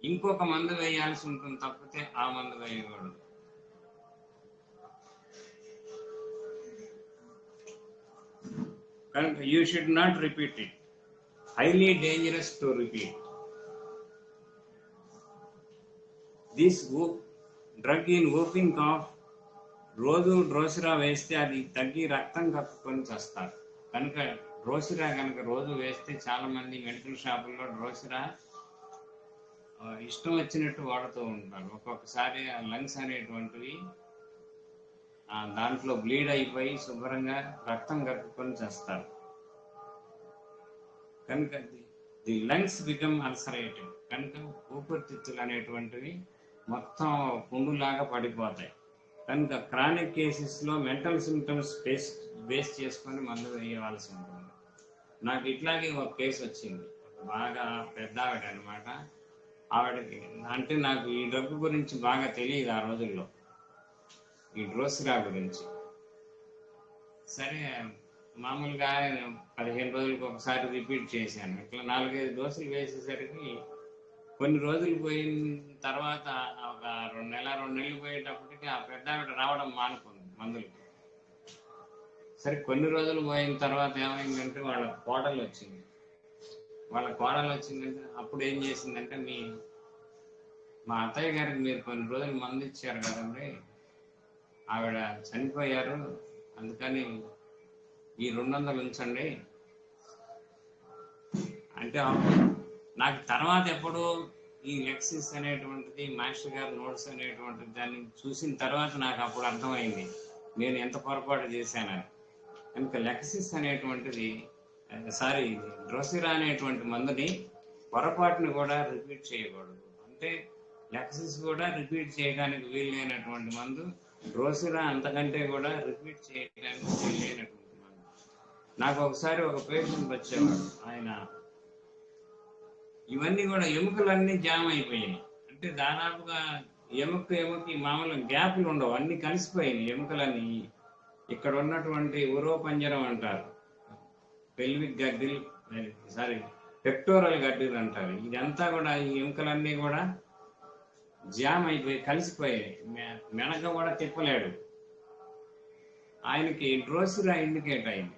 ఇంకొక మందు వేయాల్సి ఉంటుంది తప్పితే ఆ మందు వేయకూడదు. కనుక you should not repeat it. Highly dangerous to repeat. This drug in whooping cough, రోజు డ్రోసిరా వేస్తే అది తగ్గి రక్తం కక్కుకొని చస్తారు. కనుక డ్రోసిరా కనుక రోజు వేస్తే చాలామంది మెడికల్ షాపుల్లో డ్రోసిరా ఇష్టం వచ్చినట్టు వాడుతూ ఉంటారు. ఒక్కొక్కసారి లంగ్స్ అనేటువంటివి దాంట్లో బ్లీడ్ అయిపోయి శుభ్రంగా రక్తం కక్కుకొని చేస్తారు. కనుక ది లంగ్స్ బికమ్ అల్సరేటెడ్. కనుక ఊపిరితిత్తులు అనేటువంటివి మొత్తం పుండులాగా పడిపోతాయి. కనుక క్రానిక్ కేసెస్లో మెంటల్ సిమ్టమ్స్ బేస్ చేసుకొని మందు వేయవలసి ఉంటుంది. నాకు ఇట్లాగే ఒక కేసు వచ్చింది, బాగా పెద్ద ఆవిడ అనమాట. ఆవిడకి అంటే నాకు ఈ డ్రగ్ గురించి బాగా తెలియదు ఆ రోజుల్లో, ఈ డ్రోసిరా గురించి. సరే మామూలుగా 15 రోజులకు ఒకసారి రిపీట్ చేశాను. ఇట్లా 4-5 డోసులు వేసేసరికి కొన్ని రోజులు పోయిన తర్వాత ఒక 2 నెలలు పోయేటప్పటికి ఆ పెద్ద ఆవిడ రావడం మానుకుంది మందులు. సరే కొన్ని రోజులు పోయిన తర్వాత ఏమైందంటే వాళ్ళ కోడలు వచ్చింది. అప్పుడు ఏం చేసిందంటే, మా అత్తయ్య గారికి మీరు కొన్ని రోజులు మందు ఇచ్చారు కదండి, ఆవిడ చనిపోయారు, అందుకని ఈ 200 ఉంచండి అంటే. నాకు తర్వాత ఎప్పుడు ఈ లెక్సిస్ అనేటువంటిది మాస్టర్ గారు నోట్స్ అనేటువంటిది దాన్ని చూసిన తర్వాత నాకు అప్పుడు అర్థమైంది నేను ఎంత పొరపాటు చేశానని. కనుక లెక్సిస్ అనేటువంటిది డ్రోసిరా అనేటువంటి మందుని పొరపాటును కూడా రిపీట్ చేయకూడదు. అంటే లెక్సిస్ కూడా రిపీట్ చేయడానికి వీలైనటువంటి మందు, డ్రోసిరా అంతకంటే కూడా రిపీట్ చేయడానికి వీలైనటువంటి మందు. నాకు ఒకసారి ఒక పేషెంట్ వచ్చేవాడు, ఆయన ఇవన్నీ కూడా ఎముకలన్నీ జామ్ అయిపోయాయి. అంటే దాదాపుగా ఎముకకి మామూలు గ్యాప్లు ఉండవు, అన్ని కలిసిపోయినాయి ఎముకలన్నీ. ఇక్కడ ఉన్నటువంటి ఉరో పంజరం అంటారు, పెల్విక్ గర్డిల్ పెక్టోరల్ గడ్డీలు అంటారు. ఇదంతా కూడా ఈ ఎముకలన్నీ కూడా జామ్ అయిపోయి కలిసిపోయాయి. మెనక కూడా తిప్పలేడు. ఆయనకి డ్రోసిరా ఇండికేట్ అయింది.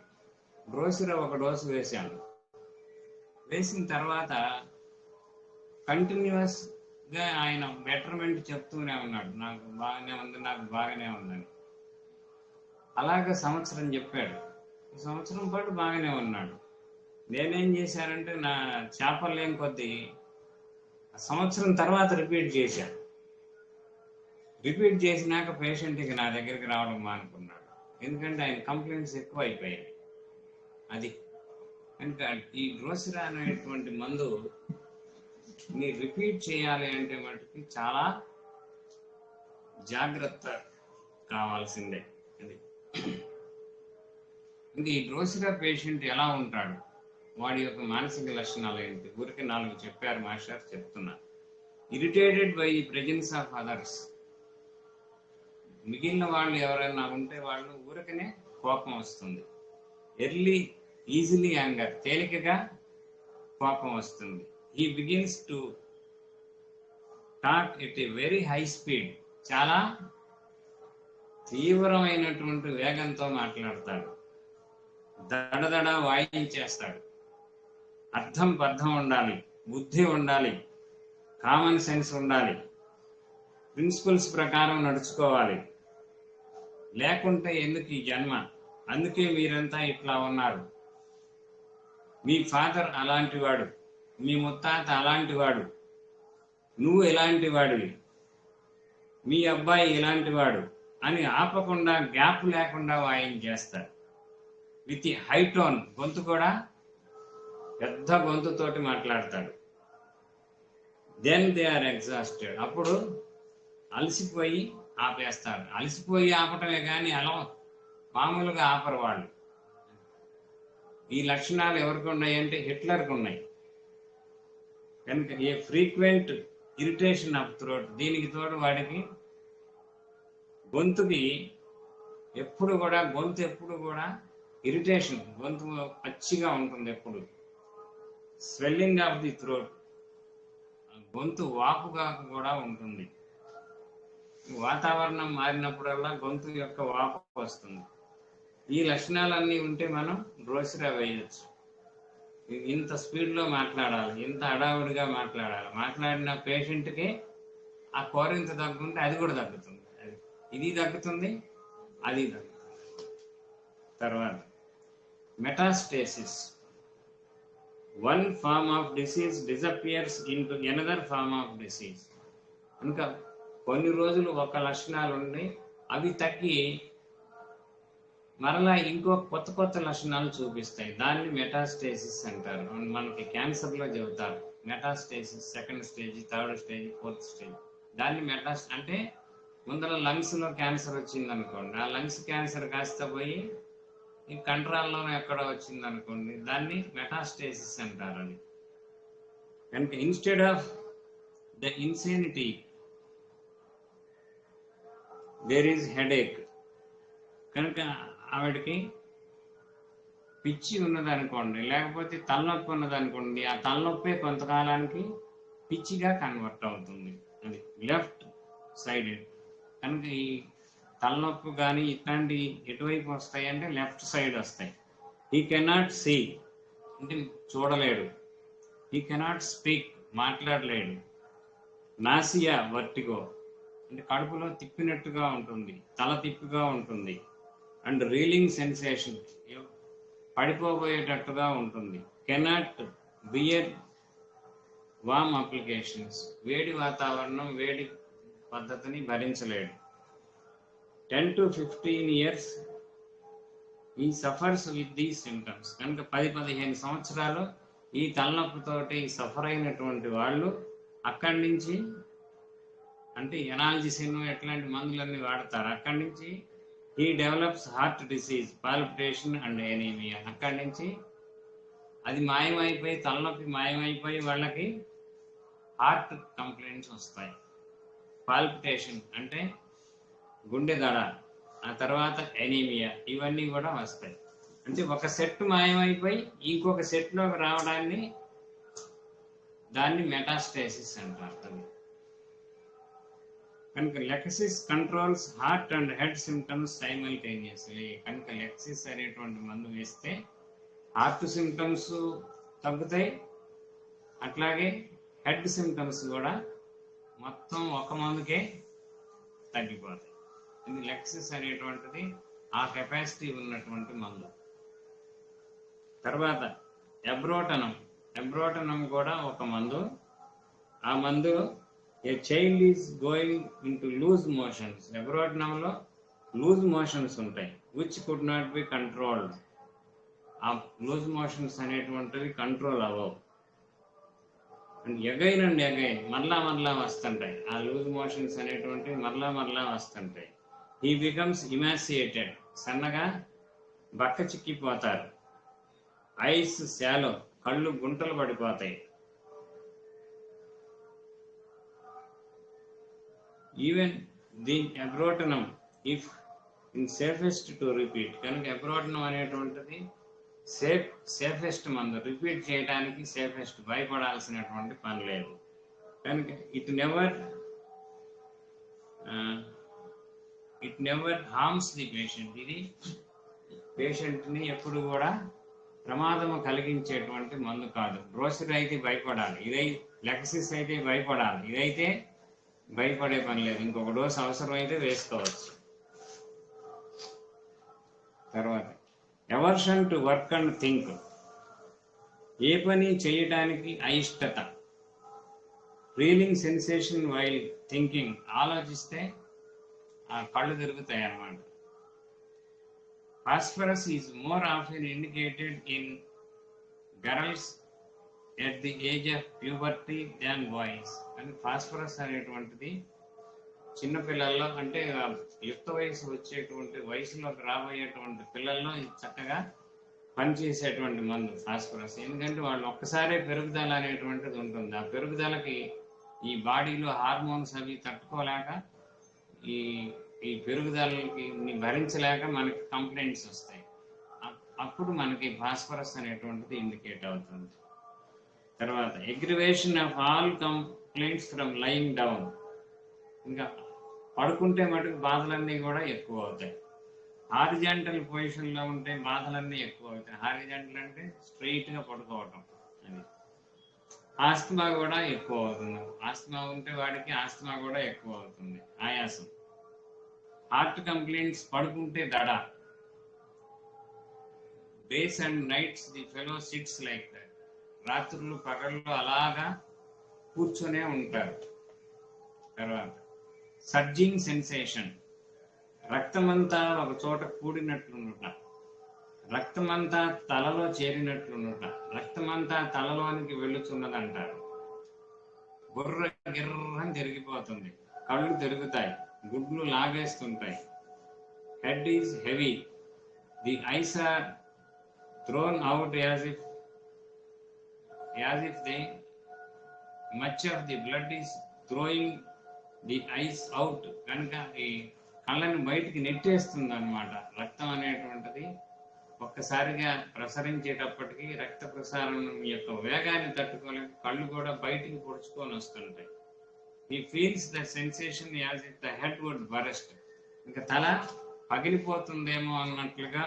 డ్రోసిరా ఒక డోసు వేశాను. వేసిన తర్వాత కంటిన్యూస్గా ఆయన బెటర్మెంట్ చెప్తూనే ఉన్నాడు, నాకు బాగానే ఉంది, నాకు బాగానే ఉందని. అలాగే సంవత్సరం చెప్పాడు. ఈ సంవత్సరం పాటు బాగానే ఉన్నాడు. నేనేం చేశానంటే నా చేపలు లేని కొద్దీ సంవత్సరం తర్వాత రిపీట్ చేశాను. రిపీట్ చేసినాక పేషెంట్కి నా దగ్గరికి రావడం మానుకున్నాడు. ఎందుకంటే ఆయన కంప్లైంట్స్ ఎక్కువ అయిపోయాయి. అది కనుక ఈ డ్రోసిరా అనేటువంటి మందు ని రిపీట్ చేయాలి అంటే మటుకి చాలా జాగ్రత్త కావాల్సిందే. అది ఇంకా ఈ డ్రోసిరా పేషెంట్ ఎలా ఉంటాడు, వాడి యొక్క మానసిక లక్షణాలు ఏంటి, ఊరికి 4 చెప్పారు మాస్టర్, చెప్తున్నా. Irritated by the presence of others. మిగిలిన వాళ్ళు ఎవరైనా ఉంటే వాళ్ళు ఊరికనే కోపం వస్తుంది. ఈజీలీ యాంగర్, తేలికగా కోపం వస్తుంది. He begins to talk at a very high speed. చాలా తీవ్రమైనటువంటి వేగంతో మాట్లాడతాడు. దడదడ వాయించేస్తాడు. అర్థం పర్థం ఉండాలి, బుద్ధి ఉండాలి, కామన్ సెన్స్ ఉండాలి, ప్రిన్సిపల్స్ ప్రకారం నడుచుకోవాలి. లేకుంటే ఎందుకు ఈ జన్మ, అందుకే మీరంతా ఇట్లా ఉన్నారు. మీ ఫాదర్ అలాంటి వాడు, మీ ముత్తాత అలాంటి వాడు, నువ్వు ఎలాంటి వాడివి, మీ అబ్బాయి ఇలాంటి వాడు అని ఆపకుండా గ్యాప్ లేకుండా వాయించేస్తారు. విత్ హై టోన్, గొంతు కూడా పెద్ద గొంతుతోటి మాట్లాడతాడు. Then they are exhausted. అప్పుడు అలసిపోయి ఆపేస్తారు. అలసిపోయి ఆపటమే కానీ అలా మామూలుగా ఆపరు వాళ్ళు. ఈ లక్షణాలు ఎవరికి ఉన్నాయి అంటే హిట్లర్కి ఉన్నాయి. కనుక ఏ ఫ్రీక్వెంట్ ఇరిటేషన్ ఆఫ్ థ్రోట్, దీనికి తోడు వాడికి గొంతు ఎప్పుడు కూడా ఇరిటేషన్, గొంతు పచ్చిగా ఉంటుంది ఎప్పుడు. స్వెల్లింగ్ ఆఫ్ ది థ్రోట్, గొంతు వాపుగా కూడా ఉంటుంది. వాతావరణం మారినప్పుడల్లా గొంతు యొక్క వాపు వస్తుంది. ఈ లక్షణాలన్నీ ఉంటే మనం డ్రోసిరా వేయచ్చు. ఇంత స్పీడ్లో మాట్లాడాలి, ఇంత హడావుడిగా మాట్లాడాలి. మాట్లాడిన పేషెంట్కి ఆ కోరింత తగ్గుంటే అది కూడా తగ్గుతుంది. ఇది తగ్గుతుంది, అది తగ్గుతుంది. తర్వాత metastasis. One form of disease disappears into another form of disease. కనుక కొన్ని రోజులు ఒక లక్షణాలు ఉండి అవి తగ్గి మరలా ఇంకో కొత్త లక్షణాలు చూపిస్తాయి. దాన్ని మెటాస్టేసిస్ అంటారు. మనకి క్యాన్సర్లో చెబుతారు metastasis, 2nd stage, 3rd stage, 4th stage. దాన్ని అంటే ముందర లంగ్స్లో క్యాన్సర్ వచ్చింది అనుకోండి, ఆ లంగ్స్ క్యాన్సర్ కాస్త పోయి ఈ కంట్రాల్లో ఎక్కడ వచ్చింది అనుకోండి, దాన్ని మెటాస్టేసిస్ అంటారు. అని కనుక instead of the insanity there is headache. కనుక ఆవిడకి పిచ్చి ఉన్నదనుకోండి, లేకపోతే తలనొప్పి ఉన్నదనుకోండి, ఆ తలనొప్పే కొంతకాలానికి పిచ్చిగా కన్వర్ట్ అవుతుంది. అది లెఫ్ట్ సైడెడ్. కనుక ఈ తలనొప్పి కానీ ఇట్లాంటి ఎటువైపు వస్తాయి అంటే లెఫ్ట్ సైడ్ వస్తాయి. హీ కెనాట్ సీ అంటే చూడలేడు. హీ కెనాట్ స్పీక్ మాట్లాడలేడు. నాసియా వర్టిగో అంటే కడుపులో తిప్పినట్టుగా ఉంటుంది, తల తిప్పిగా ఉంటుంది. అండ్ రీలింగ్ సెన్సేషన్ పడిపోబోయేటట్టుగా ఉంటుంది. కెనాట్ బియర్ వామ్ అప్లికేషన్స్ వేడి వాతావరణం, వేడి పద్ధతిని భరించలేడు. 10 to 15 years ఈ సఫర్స్ విత్ దీస్ సింటమ్స్. కనుక 10-15 సంవత్సరాలు ఈ తలనొప్పితోటి సఫర్ అయినటువంటి వాళ్ళు అక్కడి నుంచి అంటే ఎనాల్జిసిన్ ఎట్లాంటి మందులన్నీ వాడతారు. అక్కడి నుంచి ఈ develops heart disease, palpitation and anaemia. అక్కడి నుంచి అది మాయమైపోయి, తలనొప్పి మాయమైపోయి వాళ్ళకి హార్ట్ కంప్లైంట్స్ వస్తాయి. పాల్పిటేషన్ అంటే గుండె దడ, ఆ తర్వాత ఎనీమియా, ఇవన్నీ కూడా వస్తాయి. అంటే ఒక సెట్ మాయమైపోయి ఇంకొక సెట్లోకి రావడాన్ని దాన్ని మెటాస్టేసిస్ అంటారు. అది కనుక lexis controls heart and head symptoms simultaneously. కనుక లెక్సిస్ అనేటువంటి మందు వేస్తే హార్ట్ సిమ్టమ్స్ తగ్గుతాయి, అట్లాగే హెడ్ సిమ్టమ్స్ కూడా మొత్తం ఒక మందుకే తగ్గిపోతాయి. ఇది లెక్సిస్ అనేటువంటిది ఆ కెపాసిటీ ఉన్నటువంటి మందు. తర్వాత ఎబ్రోటనం కూడా ఒక మందు. ఆ మందు a child is going into loose motions. ఎబ్రోటనంలో లూజ్ మోషన్స్ ఉంటాయి, which could not be controlled. ఆ లూజ్ మోషన్స్ అనేటువంటివి కంట్రోల్ అవ్వవు. అండ్ ఎగైన్ మరలా వస్తుంటాయి. ఆ లూజ్ మోషన్స్ అనేటువంటివి మరలా వస్తుంటాయి. He becomes emaciated. సన్నగా బక్క చిక్కిపోతారు. ఐస్ శాలో, కళ్ళు గుంటలు పడిపోతాయి. Even the Abrotanum if in safest to repeat. కనుక ఎబ్రోటనం అనేటువంటిది సేఫెస్ట్ మందు, రిపీట్ చేయడానికి సేఫెస్ట్, భయపడాల్సినటువంటి పని లేదు. కనుక it never harms the patient. ఇది పేషెంట్ని ఎప్పుడు కూడా ప్రమాదము కలిగించేటువంటి మందు కాదు. బ్రోసిర్ అయితే భయపడాలి, లెక్సిస్ అయితే భయపడాలి. ఇదైతే భయపడే పని లేదు, ఇంకొక డోసు అవసరం అయితే వేసుకోవచ్చు. తర్వాత aversion to work and think. ఏ పని చేయడానికి అయిష్టత. Feeling sensation while thinking. ఆలోచిస్తే ఆ కళ్ళు తిరుగుతాయి అన్నమాట. Phosphorus is more often indicated in girls at the age of puberty than boys. And phosphorus అనేటువంటిది చిన్నపిల్లల్లో, అంటే యుక్త వయసు వచ్చేటువంటి వయసులోకి రాబోయేటువంటి పిల్లల్లో చక్కగా పనిచేసేటువంటి మందు ఫాస్ఫరస్. ఎందుకంటే వాళ్ళు ఒక్కసారే పెరుగుదల అనేటువంటిది ఉంటుంది. ఆ పెరుగుదలకి ఈ బాడీలో హార్మోన్స్ అవి తట్టుకోలేక ఈ పెరుగుదలకి భరించలేక మనకి కంప్లైంట్స్ వస్తాయి. అప్పుడు మనకి ఫాస్ఫరస్ అనేటువంటిది ఇండికేట్ అవుతుంది. తర్వాత aggravation of all complaints from lying down. ఇంకా పడుకుంటే మటుకు బాధలన్నీ కూడా ఎక్కువ అవుతాయి. హారిజాంటల్ పొజిషన్లో ఉంటే బాధలన్నీ ఎక్కువ అవుతాయి. హారిజాంటల్ అంటే స్ట్రైట్గా పడుకోవటం. అది ఆస్తమా కూడా ఎక్కువ అవుతుంది. ఆస్తమా ఉంటే వాడికి ఆస్తమా కూడా ఎక్కువ అవుతుంది, ఆయాసం. హార్ట్ కంప్లైంట్స్ పడుకుంటే దడ. Days and nights the fellow sits like that. రాత్రులు పగళ్ళు అలాగా కూర్చొనే ఉంటారు. తర్వాత సర్జింగ్ సెన్సేషన్. రక్తమంతా ఒక చోట కూడినట్లుండుట, రక్తమంతా తలలో చేరినట్లుండుట, రక్తమంతా తలలోనికి వెళ్ళుచున్నదంటారు. బుర్ర గిర్రని తిరిగిపోతుంది, కళ్ళు తిరుగుతాయి, గుడ్లు లాగేస్తుంటాయి. Head is heavy, the eyes are thrown out as if the much of the blood is throwing the eyes out. కనుక ఈ కళ్ళని బయటికి నెట్టేస్తుంది అన్నమాట. రక్తం అనేటువంటిది ఒక్కసారిగా ప్రసరించేటప్పటికి రక్త ప్రసారం యొక్క వేగాన్ని తట్టుకోలేక కళ్ళు కూడా బయటికి పొడుచుకొని వస్తుంటాయి. He feels the sensation as if the head would burst. ఇంకా తల పగిలిపోతుందేమో అన్నట్లుగా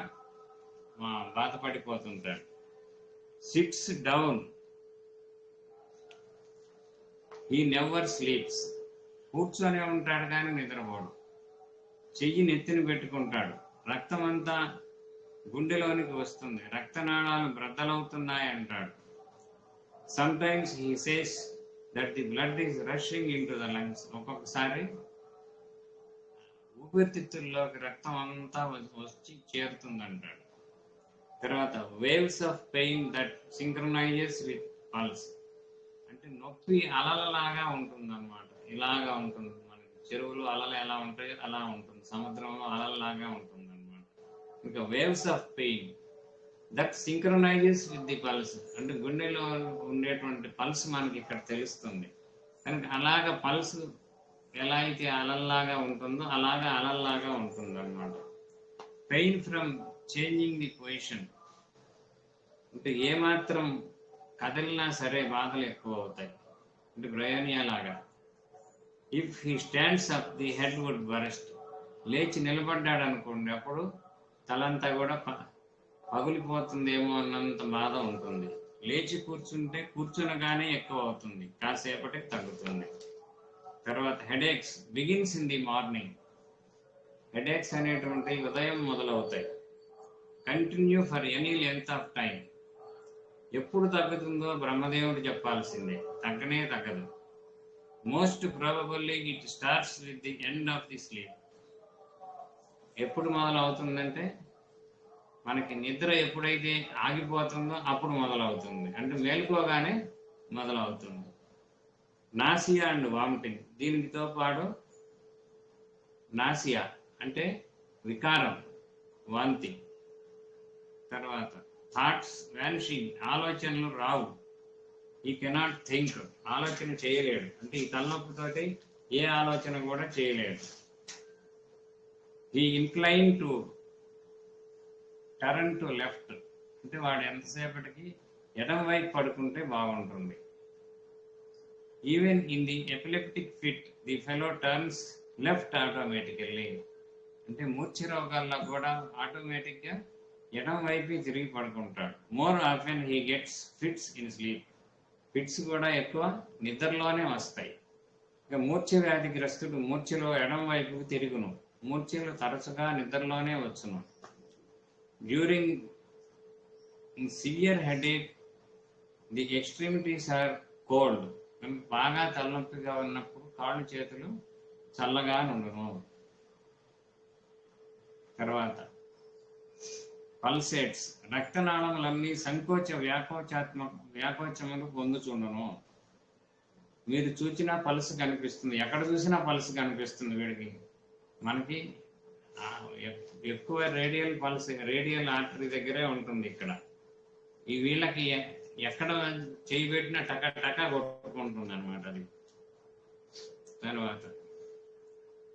బాధపడిపోతుంటాడు. Sits down, he never sleeps. కూర్చొనే ఉంటాడు కానీ నిద్రపోడు. చెయ్యి నెత్తిని పెట్టుకుంటాడు. రక్తం అంతా గుండెలోనికి వస్తుంది, రక్తనాళాలు బ్రద్దలవుతున్నాయి అంటాడు. Sometimes he says that the blood is rushing into the lungs. ఒక్కొక్కసారి ఊపిరితిత్తుల్లోకి రక్తం అంతా వచ్చి చేరుతుంది అంటాడు. తర్వాత waves of pain that synchronises with pulse. అంటే నొప్పి అలలలాగా ఉంటుంది అన్నమాట. ఇలాగా ఉంటుంది, మనకి చెరువులు అలలు ఎలా ఉంటాయో అలా ఉంటుంది, సముద్రంలో అలలలాగా ఉంటుంది అన్నమాట. ఇంకా waves of pain that synchronises with the pulse. అంటే గుండెలో ఉండేటువంటి పల్స్ మనకి ఇక్కడ తెలుస్తుంది. కనుక అలాగ పల్స్ ఎలా అయితే అలల్లాగా ఉంటుందో అలాగా అలల్లాగా ఉంటుంది అన్నమాట. Pain from changing the position. అంటే ఏమాత్రం కదిలినా సరే బాధలు ఎక్కువ అవుతాయి. అంటే బ్రయోనియా లాగా. If he stands up the head would burst. లేచి నిలబడ్డాడు అనుకోండి, అప్పుడు తలంతా కూడా పగిలిపోతుందేమో అన్నంత బాధ ఉంటుంది. లేచి కూర్చుంటే కూర్చునగానే ఎక్కువ అవుతుంది, కాసేపటికి తగ్గుతుంది. తర్వాత headaches begins in the morning. Headaches అనేటువంటి ఉదయం మొదలవుతాయి. Continue for any length of time. ఎప్పుడు తగ్గుతుందో బ్రహ్మదేవుడు చెప్పాల్సిందే, తగ్గనే తగ్గదు. Most probably it starts with the end of the sleep. ఎప్పుడు మొదలవుతుందంటే మనకి నిద్ర ఎప్పుడైతే ఆగిపోతుందో అప్పుడు మొదలవుతుంది, అంటే మేల్కోగానే మొదలవుతుంది. నాసియా అండ్ వామిటింగ్, దీనితో పాటు నాసియా అంటే వికారం, వాంతి. తర్వాత థాట్స్ వ్యానిషింగ్, ఆలోచనలు రావు. ఈ కెనాట్ థింక్, ఆలోచన చేయలేడు, అంటే ఈ తలనొప్పితోటి ఏ ఆలోచన కూడా చేయలేడు. He incline to turn to left, అంటే వాడు ఎంతసేపటికి ఎడమ వైపు పడుకుంటే బాగుంటుంది. Even in the epileptic fit the fellow turns left automatically, అంటే మూర్ఛ రోగాల్లో కూడా ఆటోమేటిక్గా ఎడమ వైపు తిరిగి పడుకుంటాడు. More often he gets fits in sleep. Fits కూడా ఎక్కువ నిద్రలోనే వస్తాయి. ఇక మూర్ఛ వ్యాధిగ్రస్తుడు మూర్ఛలో ఎడమ వైపుకు తిరుగును, మూర్ఛలు తరచుగా నిద్రలోనే వచ్చును. During severe headache the extremities are cold. బాగా తలనొప్పిగా ఉన్నప్పుడు కాళ్ళు చేతులు చల్లగా నుండును. తర్వాత పల్సేట్స్, రక్తనాళములన్నీ సంకోచ వ్యాకోచములు పొందుచుండును. మీరు చూసినా పల్స్ కనిపిస్తుంది, ఎక్కడ చూసినా పల్స్ కనిపిస్తుంది వీడికి. మనకి ఎక్కువ రేడియల్ పల్స్ రేడియల్ ఆర్టరీ దగ్గరే ఉంటుంది ఇక్కడ. ఈ వీళ్ళకి ఎక్కడ చేయి పెట్టినా టక టక కొట్టుకుంటుంది అనమాట అది. తర్వాత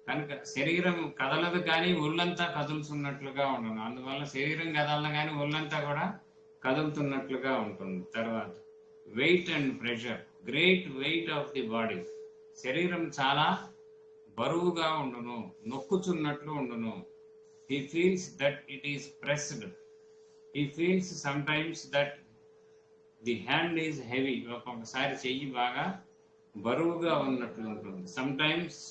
కనుక శరీరం కదలదు కానీ ఒళ్ళంతా కదులుతున్నట్లుగా ఉండను, అందువల్ల శరీరం కదలను కానీ ఒళ్ళంతా కూడా కదులుతున్నట్లుగా ఉంటుంది. తర్వాత weight and pressure, great weight of the body. శరీరం చాలా బరువుగా ఉండును, నొక్కుచున్నట్లు ఉండును. He feels that it is pressed. He feels sometimes that the hand is heavy. ఒక్కొక్కసారి చెయ్యి బాగా బరువుగా ఉన్నట్లు ఉంటుంది. Sometimes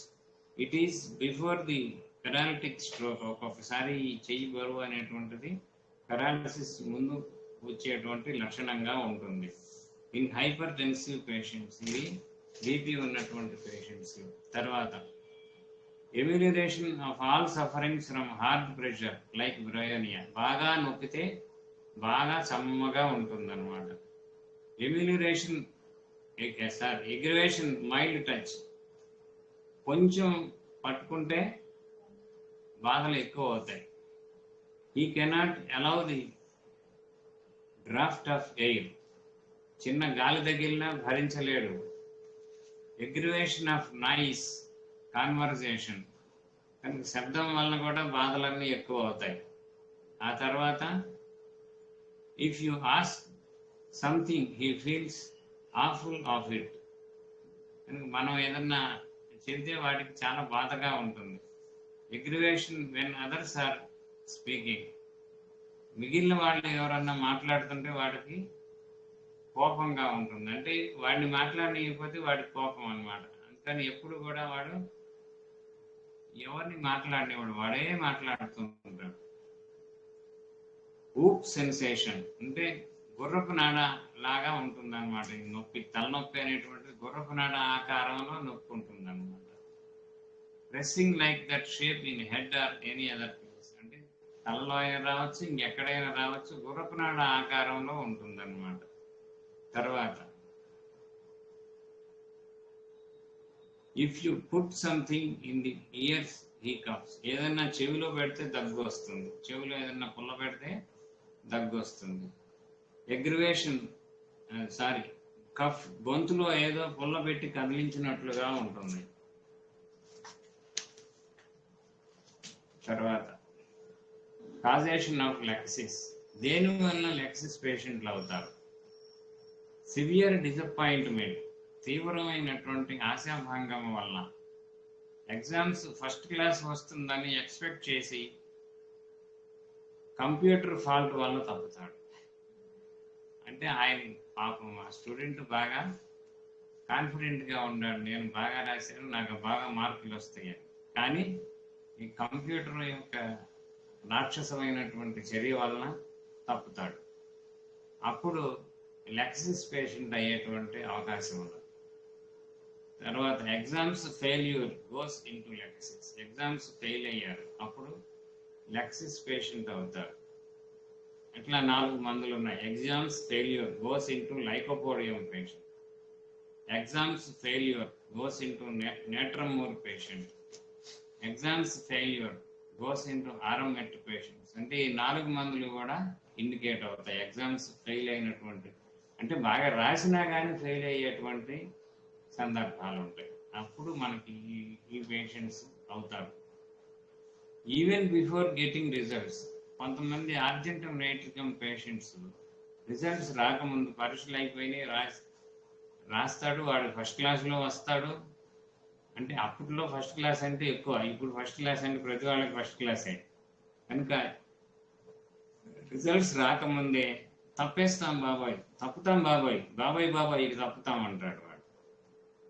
it is before the paralytic stroke. ఒక్కొక్కసారి ఈ చెయ్యి బరువు అనేటువంటిది పెరాలిసిస్ ముందు వచ్చేటువంటి లక్షణంగా ఉంటుంది. ఇన్ హైపర్ టెన్సివ్ పేషెంట్స్, ఇది బీపీ ఉన్నటువంటి పేషెంట్స్. తర్వాత amelioration of all sufferings from hard pressure like Bryonia. బాగా నొక్కితే బాగా సమ్మగా ఉంటుందన్నమాట. ఎమ్యూనిరేషన్ ఎగ్రివేషన్ మైల్డ్ టచ్, కొంచెం పట్టుకుంటే బాధలు ఎక్కువ అవుతాయి. He cannot allow the draft of air, చిన్న గాలి తగిలినా భరించలేడు. ఎగ్రివేషన్ ఆఫ్ నాయిస్ కాన్వర్జేషన్, కనుక శబ్దం వల్ల కూడా బాధలన్నీ ఎక్కువ అవుతాయి. ఆ తర్వాత if you ask something he feels awful of it. కనుక మనం ఏదన్నా చెబితే వాటికి చాలా బాధగా ఉంటుంది. ఎగ్రివేషన్ వెన్ అదర్స్ ఆర్ స్పీకింగ్, మిగిలిన వాళ్ళు ఎవరన్నా మాట్లాడుతుంటే వాడికి కోపంగా ఉంటుంది, అంటే వాడిని మాట్లాడనికపోతే వాడికి కోపం అనమాట. అందుకని ఎప్పుడు కూడా వాడు ఎవరిని మాట్లాడినవాడు వాడే మాట్లాడుతుంటాడు. ఊప్ సెన్సేషన్ అంటే గుర్రపు నాడ లాగా ఉంటుంది అనమాట. ఈ నొప్పి, తలనొప్పి అనేటువంటిది గుర్రపు నాడ ఆకారంలో నొప్పి ఉంటుంది అనమాట. Pressing like that shape in head or any other place, అంటే తలలో అయినా రావచ్చు, ఇంకెక్కడైనా రావచ్చు, గుర్రపు నాడ ఆకారంలో ఉంటుంది అనమాట. తర్వాత if you put something in the years he cuffs. ఏదన్నా చెవిలో పెడితే దగ్గు వస్తుంది, చెవిలో ఏదన్నా పుల్ల పెడితే దగ్గు వస్తుంది. ఎగ్రివేషన్ కఫ్, గొంతులో ఏదో పుల్ల పెట్టి కదిలించినట్లుగా ఉంటుంది. తర్వాత కాజేషన్ ఆఫ్ లెక్సిస్, దేని వల్ల లెక్సిస్ పేషెంట్లు అవుతారు. సివియర్ డిసప్పాయింట్మెంట్, తీవ్రమైనటువంటి ఆశాభంగం వల్ల ఎగ్జామ్స్ ఫస్ట్ క్లాస్ వస్తుందని ఎక్స్పెక్ట్ చేసి కంప్యూటర్ ఫాల్ట్ వల్ల తప్పుతాడు. అంటే ఆయన పాపం ఆ స్టూడెంట్ బాగా కాన్ఫిడెంట్గా ఉన్నాడు, నేను బాగా రాశాను, నాకు బాగా మార్కులు వస్తాయని. కానీ ఈ కంప్యూటర్ యొక్క రాక్షసమైనటువంటి చర్య వలన తప్పుతాడు. అప్పుడు లెక్సిస్ పేషెంట్ అయ్యేటువంటి అవకాశం ఉండదు. తర్వాత exams failure goes into Lachesis. Exams fail అయ్యారు, అప్పుడు లెక్సిస్ పేషెంట్ అవుతారు. ఇట్లా 4 మందులు ఉన్నాయి. Exams failure goes into Lycopodium patient. Exams failure goes into Natrum Mur patient. Exams failure goes into Aurum Met patients. అంటే ఈ 4 మందులు కూడా ఇండికేట్ అవుతాయి ఎగ్జామ్స్ ఫెయిల్ అయినటువంటి, అంటే బాగా రాసినా కానీ ఫెయిల్ అయ్యేటువంటి సందర్భాలు ఉంటాయి. అప్పుడు మనకి ఈ పేషెంట్స్ అవుతారు. Even before getting results. కొంతమంది ఆర్జెంటమ్ నైట్రికమ్ పేషెంట్స్ రిజల్ట్స్ రాకముందు పరీక్షలు అయిపోయినాయి, రాస్తాడు, వాడు ఫస్ట్ క్లాస్లో వస్తాడు. అంటే అప్పట్లో ఫస్ట్ క్లాస్ అంటే ఎక్కువ, ఇప్పుడు ఫస్ట్ క్లాస్ అంటే ప్రతి వాళ్ళకి ఫస్ట్ క్లాసే. కనుక రిజల్ట్స్ రాకముందే తప్పేస్తాం బాబాయ్, తప్పుతాం బాబాయ్, బాబాయ్ బాబాయ్ ఇది తప్పుతాం అంటాడు వాడు.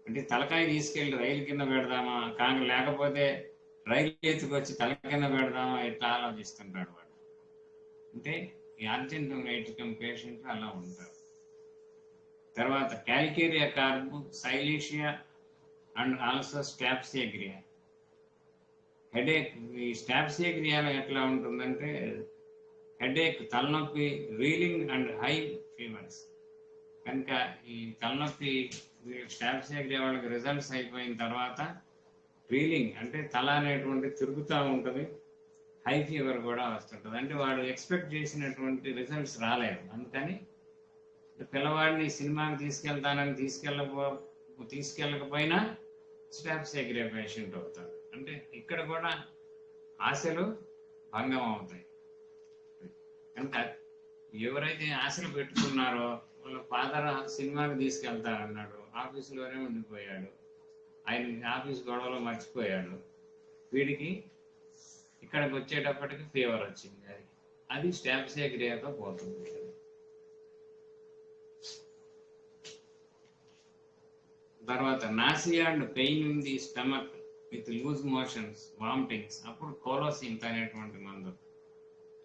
అంటే తలకాయ తీసుకెళ్ళి రైలు కింద పెడదామా, లేకపోతే రైలు ఎత్తుకొచ్చి తల కింద పెడదామా, ఇట్లా ఆలోచిస్తుంటాడు వాడు. అంటే ఈ అర్జెంటమ్ నైట్రికమ్ పేషెంట్లు అలా ఉంటారు. తర్వాత Calcarea carb, Silicea and also Staphysagria. Headache. ఈ స్టాప్సియాగ్రియాలో ఎట్లా ఉంటుందంటే హెడేక్, తలనొప్పి, రీలింగ్ అండ్ హై ఫీవర్స్. కనుక ఈ తలనొప్పి స్టాప్సియాగ్రియా వాళ్ళకి రిజల్ట్స్ అయిపోయిన తర్వాత రీలింగ్ అంటే తల అనేటువంటి తిరుగుతూ ఉంటుంది, హై ఫీవర్ కూడా వస్తుంటుంది. అంటే వాడు ఎక్స్పెక్ట్ చేసినటువంటి రిజల్ట్స్ రాలేదు. అందుకని పిల్లవాడిని సినిమాకి తీసుకెళ్తానని తీసుకెళ్ళకపోయినా స్టాప్సియాగ్రియా పేషెంట్ అవుతారు. అంటే ఇక్కడ కూడా ఆశలు భంగం అవుతాయి. కనుక ఎవరైతే ఆశలు పెట్టుకున్నారో వాళ్ళ ఫాదర్ సినిమాకి తీసుకెళ్తారన్నాడు, ఆఫీసులోనే ఉండిపోయాడు, ఆయన ఆఫీస్ గొడవలో మర్చిపోయాడు, వీడికి ఇక్కడికి వచ్చేటప్పటికి ఫీవర్ వచ్చింది, అది స్టాప్సియాగ్రియాతో పోతుంది. తర్వాత nausea and pain in the stomach with loose motions, vomitings. అప్పుడు కోలోసింత్ అనేటువంటి మందు,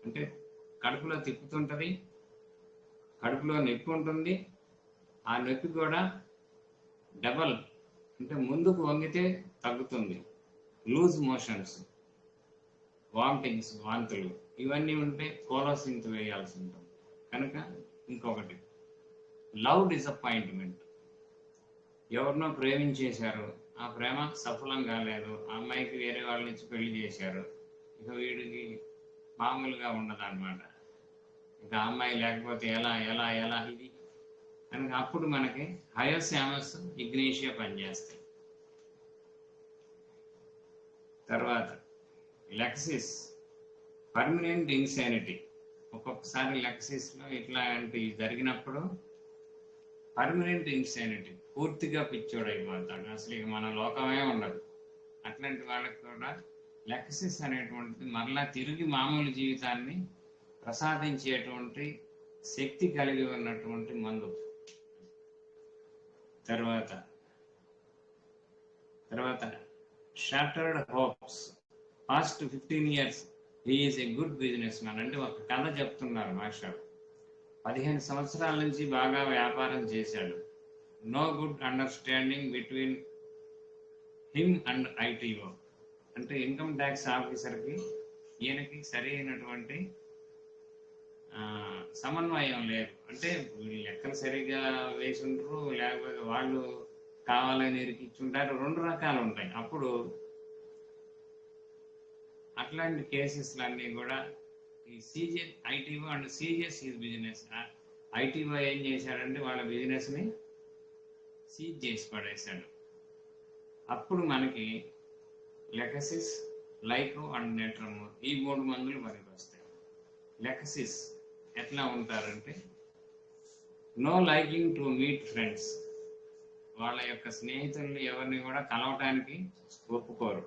అంటే కడుపులో తిప్పుతుంటుంది, కడుపులో నొప్పి ఉంటుంది, ఆ నొప్పి కూడా డబల్, అంటే ముందుకు వంగితే తగ్గుతుంది, లూజ్ మోషన్స్, వామిటింగ్స్, వాంతులు, ఇవన్నీ ఉంటే కోలోసింత్ వేయాల్సి ఉంటుంది. కనుక ఇంకొకటి లవ్ డిసప్పాయింట్మెంట్. ఎవరినో ప్రేమించేశారు, ఆ ప్రేమ సఫలం కాలేదు, ఆ అమ్మాయికి వేరే వాళ్ళ నుంచి పెళ్లి చేశారు, ఇక వీడికి మామూలుగా ఉండదన్నమాట, ఇక అమ్మాయి లేకపోతే ఎలా ఎలా ఎలా ఇది. కనుక అప్పుడు మనకి హయోసామస్, ఇగ్నేషియా పనిచేస్తాయి. తర్వాత లెక్సిస్, పర్మనెంట్ ఇన్సానిటీ. ఒక్కొక్కసారి లెక్సిస్లో ఇట్లాంటి జరిగినప్పుడు పర్మనెంట్ ఇన్సానిటీ, పూర్తిగా పిచ్చోడు అయిపోతాడు, అసలు ఇక మన లోకమే ఉండదు. అట్లాంటి వాళ్ళకి కూడా లెక్సిస్ అనేటువంటిది మరలా తిరిగి మామూలు జీవితాన్ని ప్రసాదించేటువంటి శక్తి కలిగి ఉన్నటువంటి మందు. తర్వాత shattered hopes. Past 15 years he is a good business man. అంటే ఒక కథ చెప్తున్నారు మాస్టర్. 15 సంవత్సరాల నుంచి బాగా వ్యాపారం చేశాడు. No good understanding between him and ITO. అంటే ఇన్కమ్ ట్యాక్స్ ఆఫీసర్కి ఈయనకి సరి అయినటువంటి సమన్వయం లేదు. అంటే వీళ్ళు లెక్కలు సరిగా వేసి ఉంటారు, లేకపోతే వాళ్ళు కావాలని ఇరికిచ్చుంటారు, 2 రకాలు ఉంటాయి. అప్పుడు అట్లాంటి కేసెస్లన్నీ కూడా ఈ ceases, ITO and ceases is business. ITO ఏం చేశాడంటే వాళ్ళ బిజినెస్ని సీజ్ చేసి పడేశాడు. అప్పుడు మనకి లెకసిస్, లైకో అండ్ నేట్రమోర్, ఈ 3 మందులు మనకి వస్తాయి. లెకసిస్ ఎట్లా ఉంటారంటే no liking to meet friends. వాళ్ళ యొక్క స్నేహితులు ఎవరిని కూడా కలవటానికి ఒప్పుకోరు.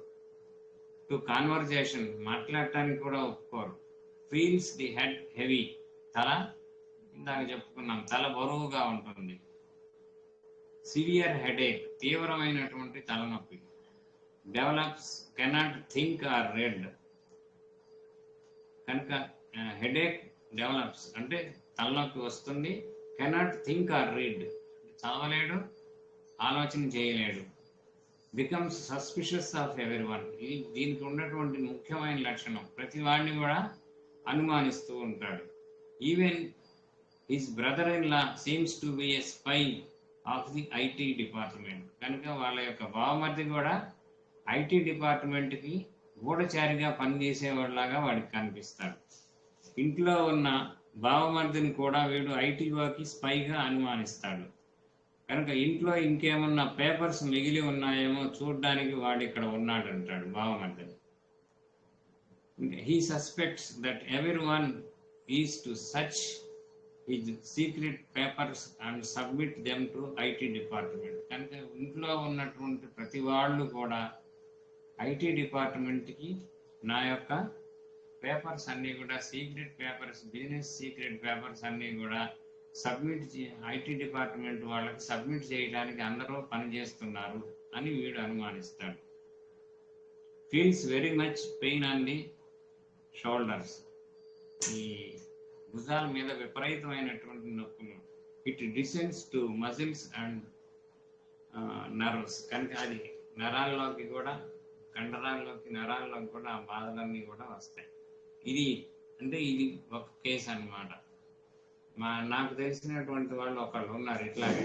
టు కాన్వర్జేషన్, మాట్లాడటానికి కూడా ఒప్పుకోరు. ఫీల్స్ ది హెడ్ హెవీ, తల ఇందాక చెప్పుకున్నాం తల బరువుగా ఉంటుంది. సివియర్ హెడేక్, తీవ్రమైనటువంటి తలనొప్పి. Develops, cannot think or read. కనుక హెడేక్ డెవలప్స్ అంటే తలనొప్పి వస్తుంది. కెనాట్ థింక్ ఆర్ రీడ్, చదవలేడు, ఆలోచన చేయలేడు. Becomes suspicious of everyone, దీనికి ఉన్నటువంటి ముఖ్యమైన లక్షణం ప్రతి వాడిని కూడా అనుమానిస్తూ ఉంటాడు. Even his brother in law seems to be a spy of the IT department. కనుక వాళ్ళ యొక్క బావమరిది కూడా ఐటీ డిపార్ట్మెంట్కి గూఢచారిగా పనిచేసేవాళ్ళలాగా వాడికి కనిపిస్తాడు. ఇంట్లో ఉన్న బావమరిదిని కూడా వీడు ఐటీలోకి స్పైగా అనుమానిస్తాడు. కనుక ఇంట్లో ఇంకేమన్నా పేపర్స్ మిగిలి ఉన్నాయేమో చూడడానికి వాడు ఇక్కడ ఉన్నాడంటాడు బావమరిదిని. He suspects that every one is to సచ్ his secret papers and submit them to IT department. కనుక ఇంట్లో ఉన్నటువంటి ప్రతి వాళ్ళు కూడా ఐటీ డిపార్ట్మెంట్కి నా యొక్క పేపర్స్ అన్నీ కూడా secret papers, business secret papers అన్నీ కూడా ఐటీ డిపార్ట్మెంట్ వాళ్ళకి సబ్మిట్ చేయడానికి అందరూ పనిచేస్తున్నారు అని వీడు అనుమానిస్తాడు. Feels very much pain on the shoulders, ఈ భుజాల మీద విపరీతమైనటువంటి నొప్పులు. It descends to muscles and nerves. కనుక అది నరాల్లోకి కూడా, కండరాల్లోకి, నరాల్లోకి కూడా ఆ బాధలన్నీ కూడా వస్తాయి. ఇది ఒక కేసు అన్నమాట. నాకు తెలిసినటువంటి వాళ్ళు ఒకళ్ళు ఉన్నారు ఇట్లాగే.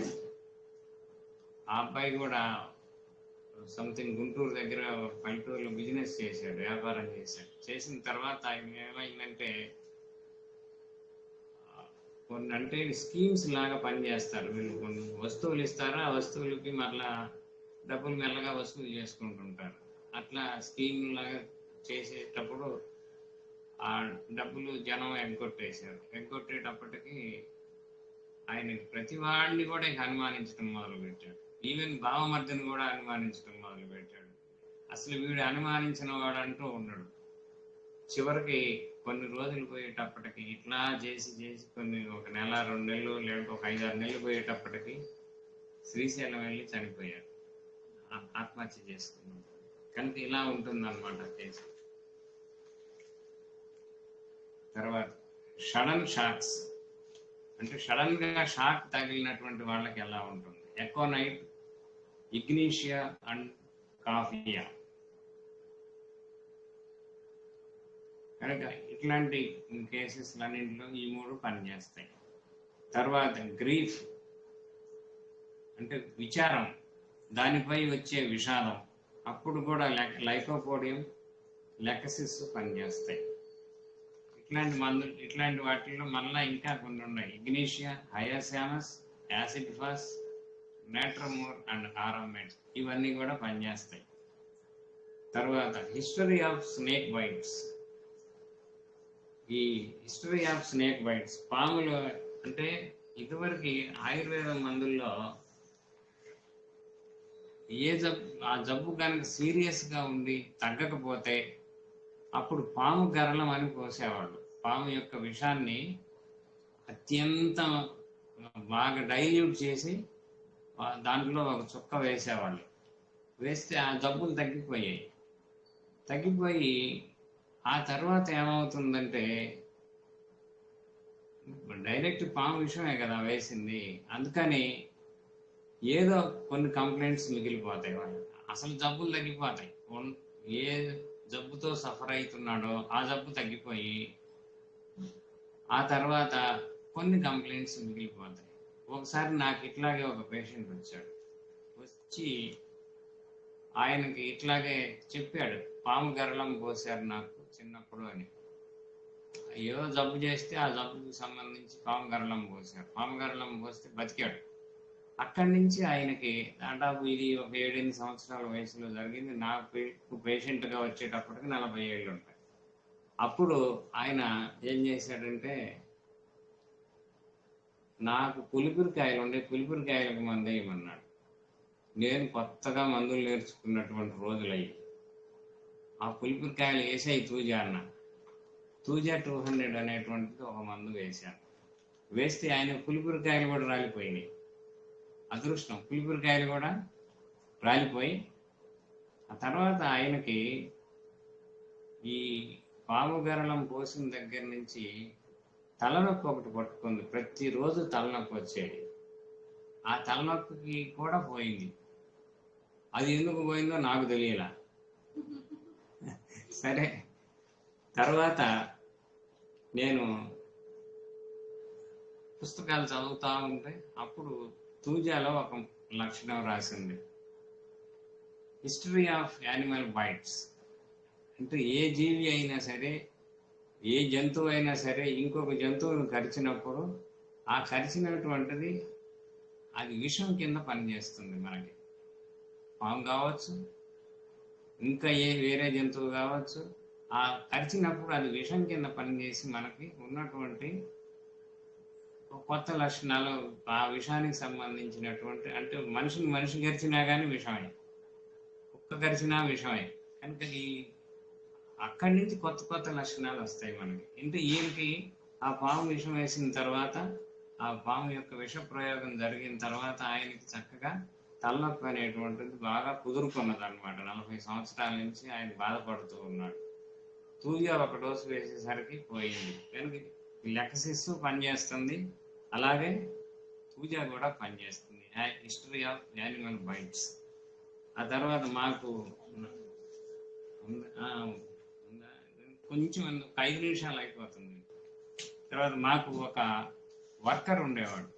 ఆ అబ్బాయి కూడా సంథింగ్ గుంటూరు దగ్గర పల్లెటూరులో బిజినెస్ చేశాడు, వ్యాపారం చేశాడు. చేసిన తర్వాత ఆయన ఏమైందంటే కొన్ని అంటే స్కీమ్స్ లాగా పనిచేస్తారు వీళ్ళు. కొన్ని వస్తువులు ఇస్తారు, ఆ వస్తువులకి మళ్ళా డబ్బులు మెల్లగా వసూలు చేసుకుంటుంటారు. అట్లా స్కీమ్ లాగా చేసేటప్పుడు ఆ డబ్బులు జనం ఎగ్గొట్టేశారు. ఎగ్గొట్టేటప్పటికి ఆయన ప్రతి వాడిని కూడా ఇక అనుమానించడం మొదలుపెట్టాడు. ఈవెన్ బావమర్దిని కూడా అనుమానించడం మొదలుపెట్టాడు. అసలు వీడు అనుమానించిన వాడు అంటూ ఉన్నాడు. చివరికి కొన్ని రోజులు పోయేటప్పటికి ఇట్లా చేసి కొన్ని ఒక నెల, 2 నెలలు, లేకపోతే ఒక 5-6 నెలలు పోయేటప్పటికి శ్రీశైలం వెళ్ళి చనిపోయాడు, ఆత్మహత్య చేసుకున్నాడు. కనుక ఇలా ఉంటుందన్నమాట కేసు. తర్వాత సడన్ షాక్స్, అంటే సడన్ గా షాక్ తగిలినటువంటి వాళ్ళకి ఎలా ఉంటుంది. Aconite, Ignatia and coffea. కనుక ఇట్లాంటి కేసెస్ అన్నింటిలో ఈ 3 పనిచేస్తాయి. తర్వాత గ్రీఫ్ అంటే విచారం, దానిపై వచ్చే విషాదం, అప్పుడు కూడా లైకోపోడియం, లెకసిస్ పనిచేస్తాయి. ఇట్లాంటి వాటిల్లో మళ్ళీ ఇంకా కొన్ని ఉన్నాయి. ఇగ్నీషియా, హయాసియానస్, యాసిడిఫాస్, నేట్రమోర్ అండ్ ఆరమెట్, ఇవన్నీ కూడా పనిచేస్తాయి. తర్వాత హిస్టరీ ఆఫ్ స్నేక్ బైట్స్. ఈ హిస్టరీ ఆఫ్ స్నేక్ బైట్స్, పాములు అంటే ఇదివరకు ఆయుర్వేద మందుల్లో ఆ జబ్బు కనుక సీరియస్గా ఉండి తగ్గకపోతే అప్పుడు పాము గరళం అని పోసేవాళ్ళు. పాము యొక్క విషాన్ని అత్యంత బాగా డైల్యూట్ చేసి దాంట్లో ఒక చుక్క వేసేవాళ్ళు. వేస్తే ఆ జబ్బులు తగ్గిపోయి ఆ తర్వాత ఏమవుతుందంటే డైరెక్ట్ పాము విషయమే కదా వేసింది, అందుకని ఏదో కొన్ని కంప్లైంట్స్ మిగిలిపోతాయి వాళ్ళు. అసలు జబ్బులు తగ్గిపోతాయి. ఏ జబ్బుతో సఫర్ అవుతున్నాడో ఆ జబ్బు తగ్గిపోయి ఆ తర్వాత కొన్ని కంప్లైంట్స్ మిగిలిపోతాయి. ఒకసారి నాకు ఇట్లాగే ఒక పేషెంట్ వచ్చి ఆయనకి ఇట్లాగే చెప్పాడు, పాము గరళం పోసారు నాకు చిన్నప్పుడు అని. ఏదో జబ్బు చేస్తే ఆ జబ్బుకి సంబంధించి పాము గరళం పోసారు. పాము గరళం పోస్తే బతికాడు. అక్కడి నుంచి ఆయనకి దాదాపు ఇది ఒక 7-8 సంవత్సరాల వయసులో జరిగింది. నాకు పేషెంట్గా వచ్చేటప్పటికి 40 ఏళ్ళు ఉంటాయి. అప్పుడు ఆయన ఏం చేశాడంటే, నాకు పులిపురికాయలు ఉండే, పులిపురికాయలకు మందేయమన్నాడు. నేను కొత్తగా మందులు నేర్చుకున్నటువంటి రోజులయ్యి. ఆ పులిపిరికాయలు వేసాయి తూజా అన్న. తూజా 200 అనేటువంటిది ఒక మందు వేశాను. వేస్తే ఆయన పులిపిరికాయలు కూడా రాలిపోయినాయి. అదృష్టం, పులిపిరికాయలు కూడా రాలిపోయి ఆ తర్వాత ఆయనకి ఈ పాము గరళం పోసిన దగ్గర నుంచి తలనొప్పి ఒకటి పట్టుకుంది. ప్రతిరోజు తలనొప్పి వచ్చేది. ఆ తలనొప్పికి కూడా పోయింది. అది ఎందుకు పోయిందో నాకు తెలియలా. సరే, తర్వాత నేను పుస్తకాలు చదువుతూ ఉంటే అప్పుడు తూజాలో ఒక లక్షణం రాసింది, హిస్టరీ ఆఫ్ యానిమల్ బైట్స్. అంటే ఏ జీవి అయినా సరే, ఏ జంతువు అయినా సరే ఇంకొక జంతువును కరిచినప్పుడు ఆ కరిచినటువంటిది అది విషం కింద పనిచేస్తుంది. మనకి పాము కావచ్చు, ఇంకా వేరే జంతువు కావచ్చు, ఆ కరిచినప్పుడు అది విషం కింద పనిచేసి మనకి ఉన్నటువంటి కొత్త లక్షణాలు ఆ విషానికి సంబంధించినటువంటి, అంటే మనిషి గరిచినా కానీ విషమే, కుక్క గరిచినా విషమే. కనుక అక్కడి నుంచి కొత్త కొత్త లక్షణాలు వస్తాయి మనకి. అంటే ఏంటి, ఆ పాము విషం వేసిన తర్వాత, ఆ పాము యొక్క విష ప్రయోగం జరిగిన తర్వాత ఆయనకి చక్కగా తలనొప్పి అనేటువంటిది బాగా కుదురుకున్నది అనమాట. 40 సంవత్సరాల నుంచి ఆయన బాధపడుతూ ఉన్నాడు. తూజా ఒక డోసు వేసేసరికి పోయింది. కనుక లెక్సిస్ పనిచేస్తుంది, అలాగే తూజా కూడా పనిచేస్తుంది. History of animal bites. ఆ తర్వాత మాకు కొంచెం 5 నిమిషాలు అయిపోతుంది. తర్వాత మాకు ఒక వర్కర్ ఉండేవాడు,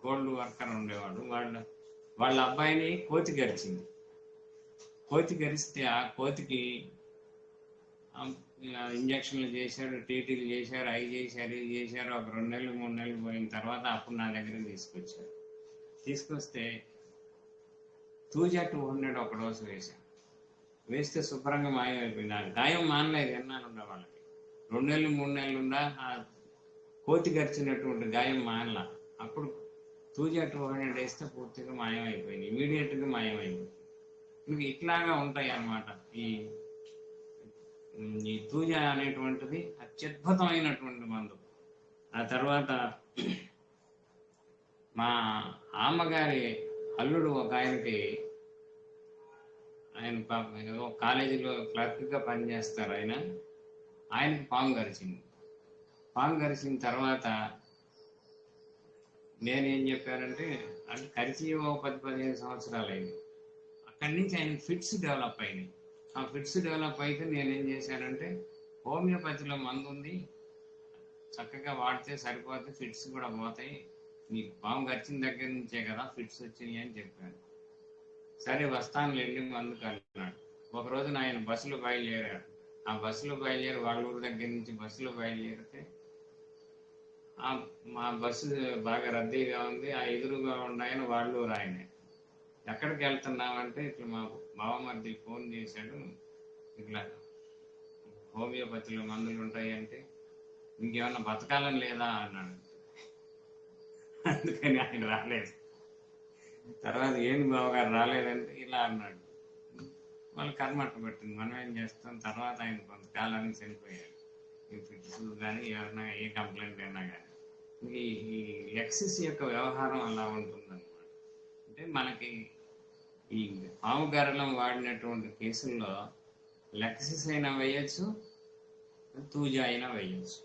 గోల్డ్ వర్కర్ ఉండేవాడు. వాళ్ళ అబ్బాయిని కోతి గరిచింది. కోతి గరిస్తే ఆ కోతికి ఇంజక్షన్లు చేశారు, టీటీలు చేశారు, అవి చేశారు, ఇది చేశారు. ఒక 2 నెలలు 3 నెలలు పోయిన తర్వాత అప్పుడు నా దగ్గరికి తీసుకొచ్చారు. తీసుకొస్తే తూజా 200 ఒక డోసు వేశాను. వేస్తే శుభ్రంగా మాయమైపోయింది. ఆ గాయం మానలేదు. ఎన్నాళ్ళు ఉండ వాళ్ళకి 2 నెలలు 3 నెలలు ఉండా ఆ కోతి గరిచినటువంటి గాయం మానలా. అప్పుడు తూజా 200 వేస్తే పూర్తిగా మాయమైపోయింది, ఇమీడియట్గా మాయమైపోయింది. ఇంక ఇట్లాగా ఉంటాయి అన్నమాట. ఈ తూజా అనేటువంటిది అత్యద్భుతమైనటువంటి మందు. ఆ తర్వాత మా అమ్మగారి అల్లుడు ఒక ఆయనకి, ఆయన కాలేజీలో క్లర్క్గా పనిచేస్తారు. ఆయనకి పాము గరిచింది. పాము గరిచిన తర్వాత నేనేం చెప్పానంటే, అది కరిచి 10-15 సంవత్సరాలు అయింది. అక్కడి నుంచి ఆయన ఫిట్స్ డెవలప్ అయినాయి. ఆ ఫిట్స్ డెవలప్ అయితే నేనేం చేశానంటే, హోమియోపతిలో మందు ఉంది, చక్కగా వాడితే సరిపోతే ఫిట్స్ కూడా పోతాయి, నీకు పాము గరిచిన దగ్గర నుంచే కదా ఫిట్స్ వచ్చినాయి అని చెప్పాను. సరే వస్తాను వెళ్ళి మందు కలిపినాడు. ఒకరోజు ఆయన బస్సులో బయలుదేరాడు. ఆ బస్సులో బయలుదేరి వాళ్ళ ఊరి దగ్గర నుంచి బస్సులో బయలుదేరితే మా బస్సు బాగా రద్దీగా ఉంది. ఆ ఎదురుగా ఉన్నాయని వాళ్ళు ఆయనే, ఎక్కడికి వెళ్తున్నామంటే ఇట్లా మా బావమర్ది ఫోన్ చేశాడు, ఇట్లా హోమియోపతిలో మందులు ఉంటాయి అంటే, ఇంకేమన్నా బతకాలని లేదా అన్నాడు. అందుకని ఆయన రాలేదు. తర్వాత ఏంది బావగారు రాలేదంటే ఇలా అన్నాడు. వాళ్ళు కర్మట్టు పట్టింది, మనం ఏం చేస్తాం. తర్వాత ఆయన కొంతకాలానికి చనిపోయాడు. ఈ ఫిట్స్ కానీ ఎవరైనా ఏ కంప్లైంట్ అయినా కానీ. ఈ లెక్సిస్ యొక్క వ్యవహారం అలా ఉంటుందన్నమాట. అంటే మనకి ఈ పాము గరళం వాడినటువంటి కేసుల్లో లెక్సిస్ అయినా వేయచ్చు, తూజా అయినా వేయచ్చు.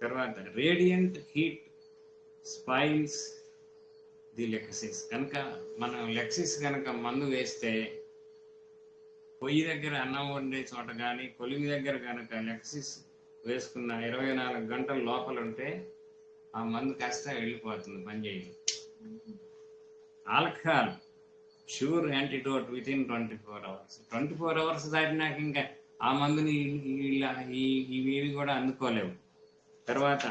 తర్వాత radiant heat spoils the lexis. కనుక మనం లెక్సిస్ కనుక మందు వేస్తే, పొయ్యి దగ్గర అన్నం వండే చోట కానీ కొలిమి దగ్గర కనుక లెక్సిస్ వేసుకున్న 24 గంటల లోపల ఉంటే ఆ మందు కాస్త వెళ్ళిపోతుంది, పనిచేయదు. Alcohol sure antidote within 24 hours. 24 hours దాటినాక ఇంకా ఆ మందుని ఇవి కూడా అందుకోలేవు. తర్వాత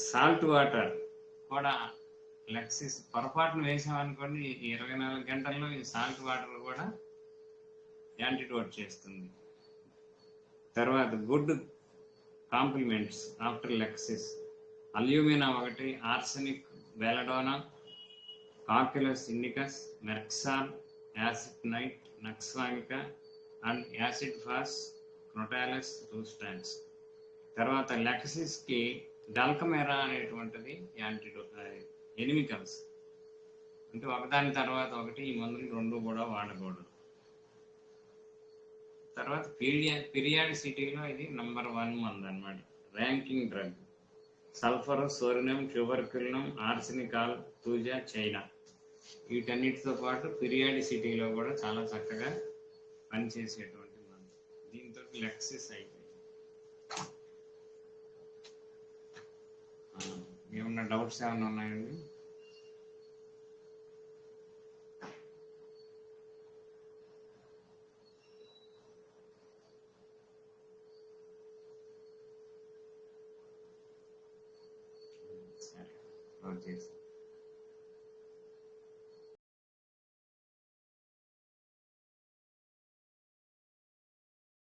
సాల్ట్ వాటర్ కూడా లెక్సిస్ పొరపాటును వేసామనుకోండి, 24 గంటల్లో ఈ సాల్ట్ వాటర్ కూడా యాంటీడోట్ చేస్తుంది. తర్వాత good complements after Lachesis, Alumina 1, arsenic, Belladonna, Cocculus Indicus, Merc Sol, acid nit, Nux Vomica and acid phos, Crotalus Rhus Tox. తర్వాత లెక్సిస్కి డల్కమెరా అనేటువంటిది ఎనిమికల్స్. అంటే ఒకదాని తర్వాత ఒకటి ఈ మందులు రెండు కూడా వాడకూడదు. తర్వాత పిరియాడిసిటీలో ఇది నంబర్ 1 మందు అనమాట, ranking drug. Sulphur, సోరినం, ట్యూబర్క్యులినం, ఆర్సినికాల్, thuja, China వీటన్నిటితో పాటు పిరియాడిసిటీలో కూడా చాలా చక్కగా పనిచేసేటువంటి మందు. దీంతో లెక్సిస్ అయిపోయింది. ఏమన్నా డౌట్స్ ఏమన్నా ఉన్నాయండి? సరే, చేస్తాను.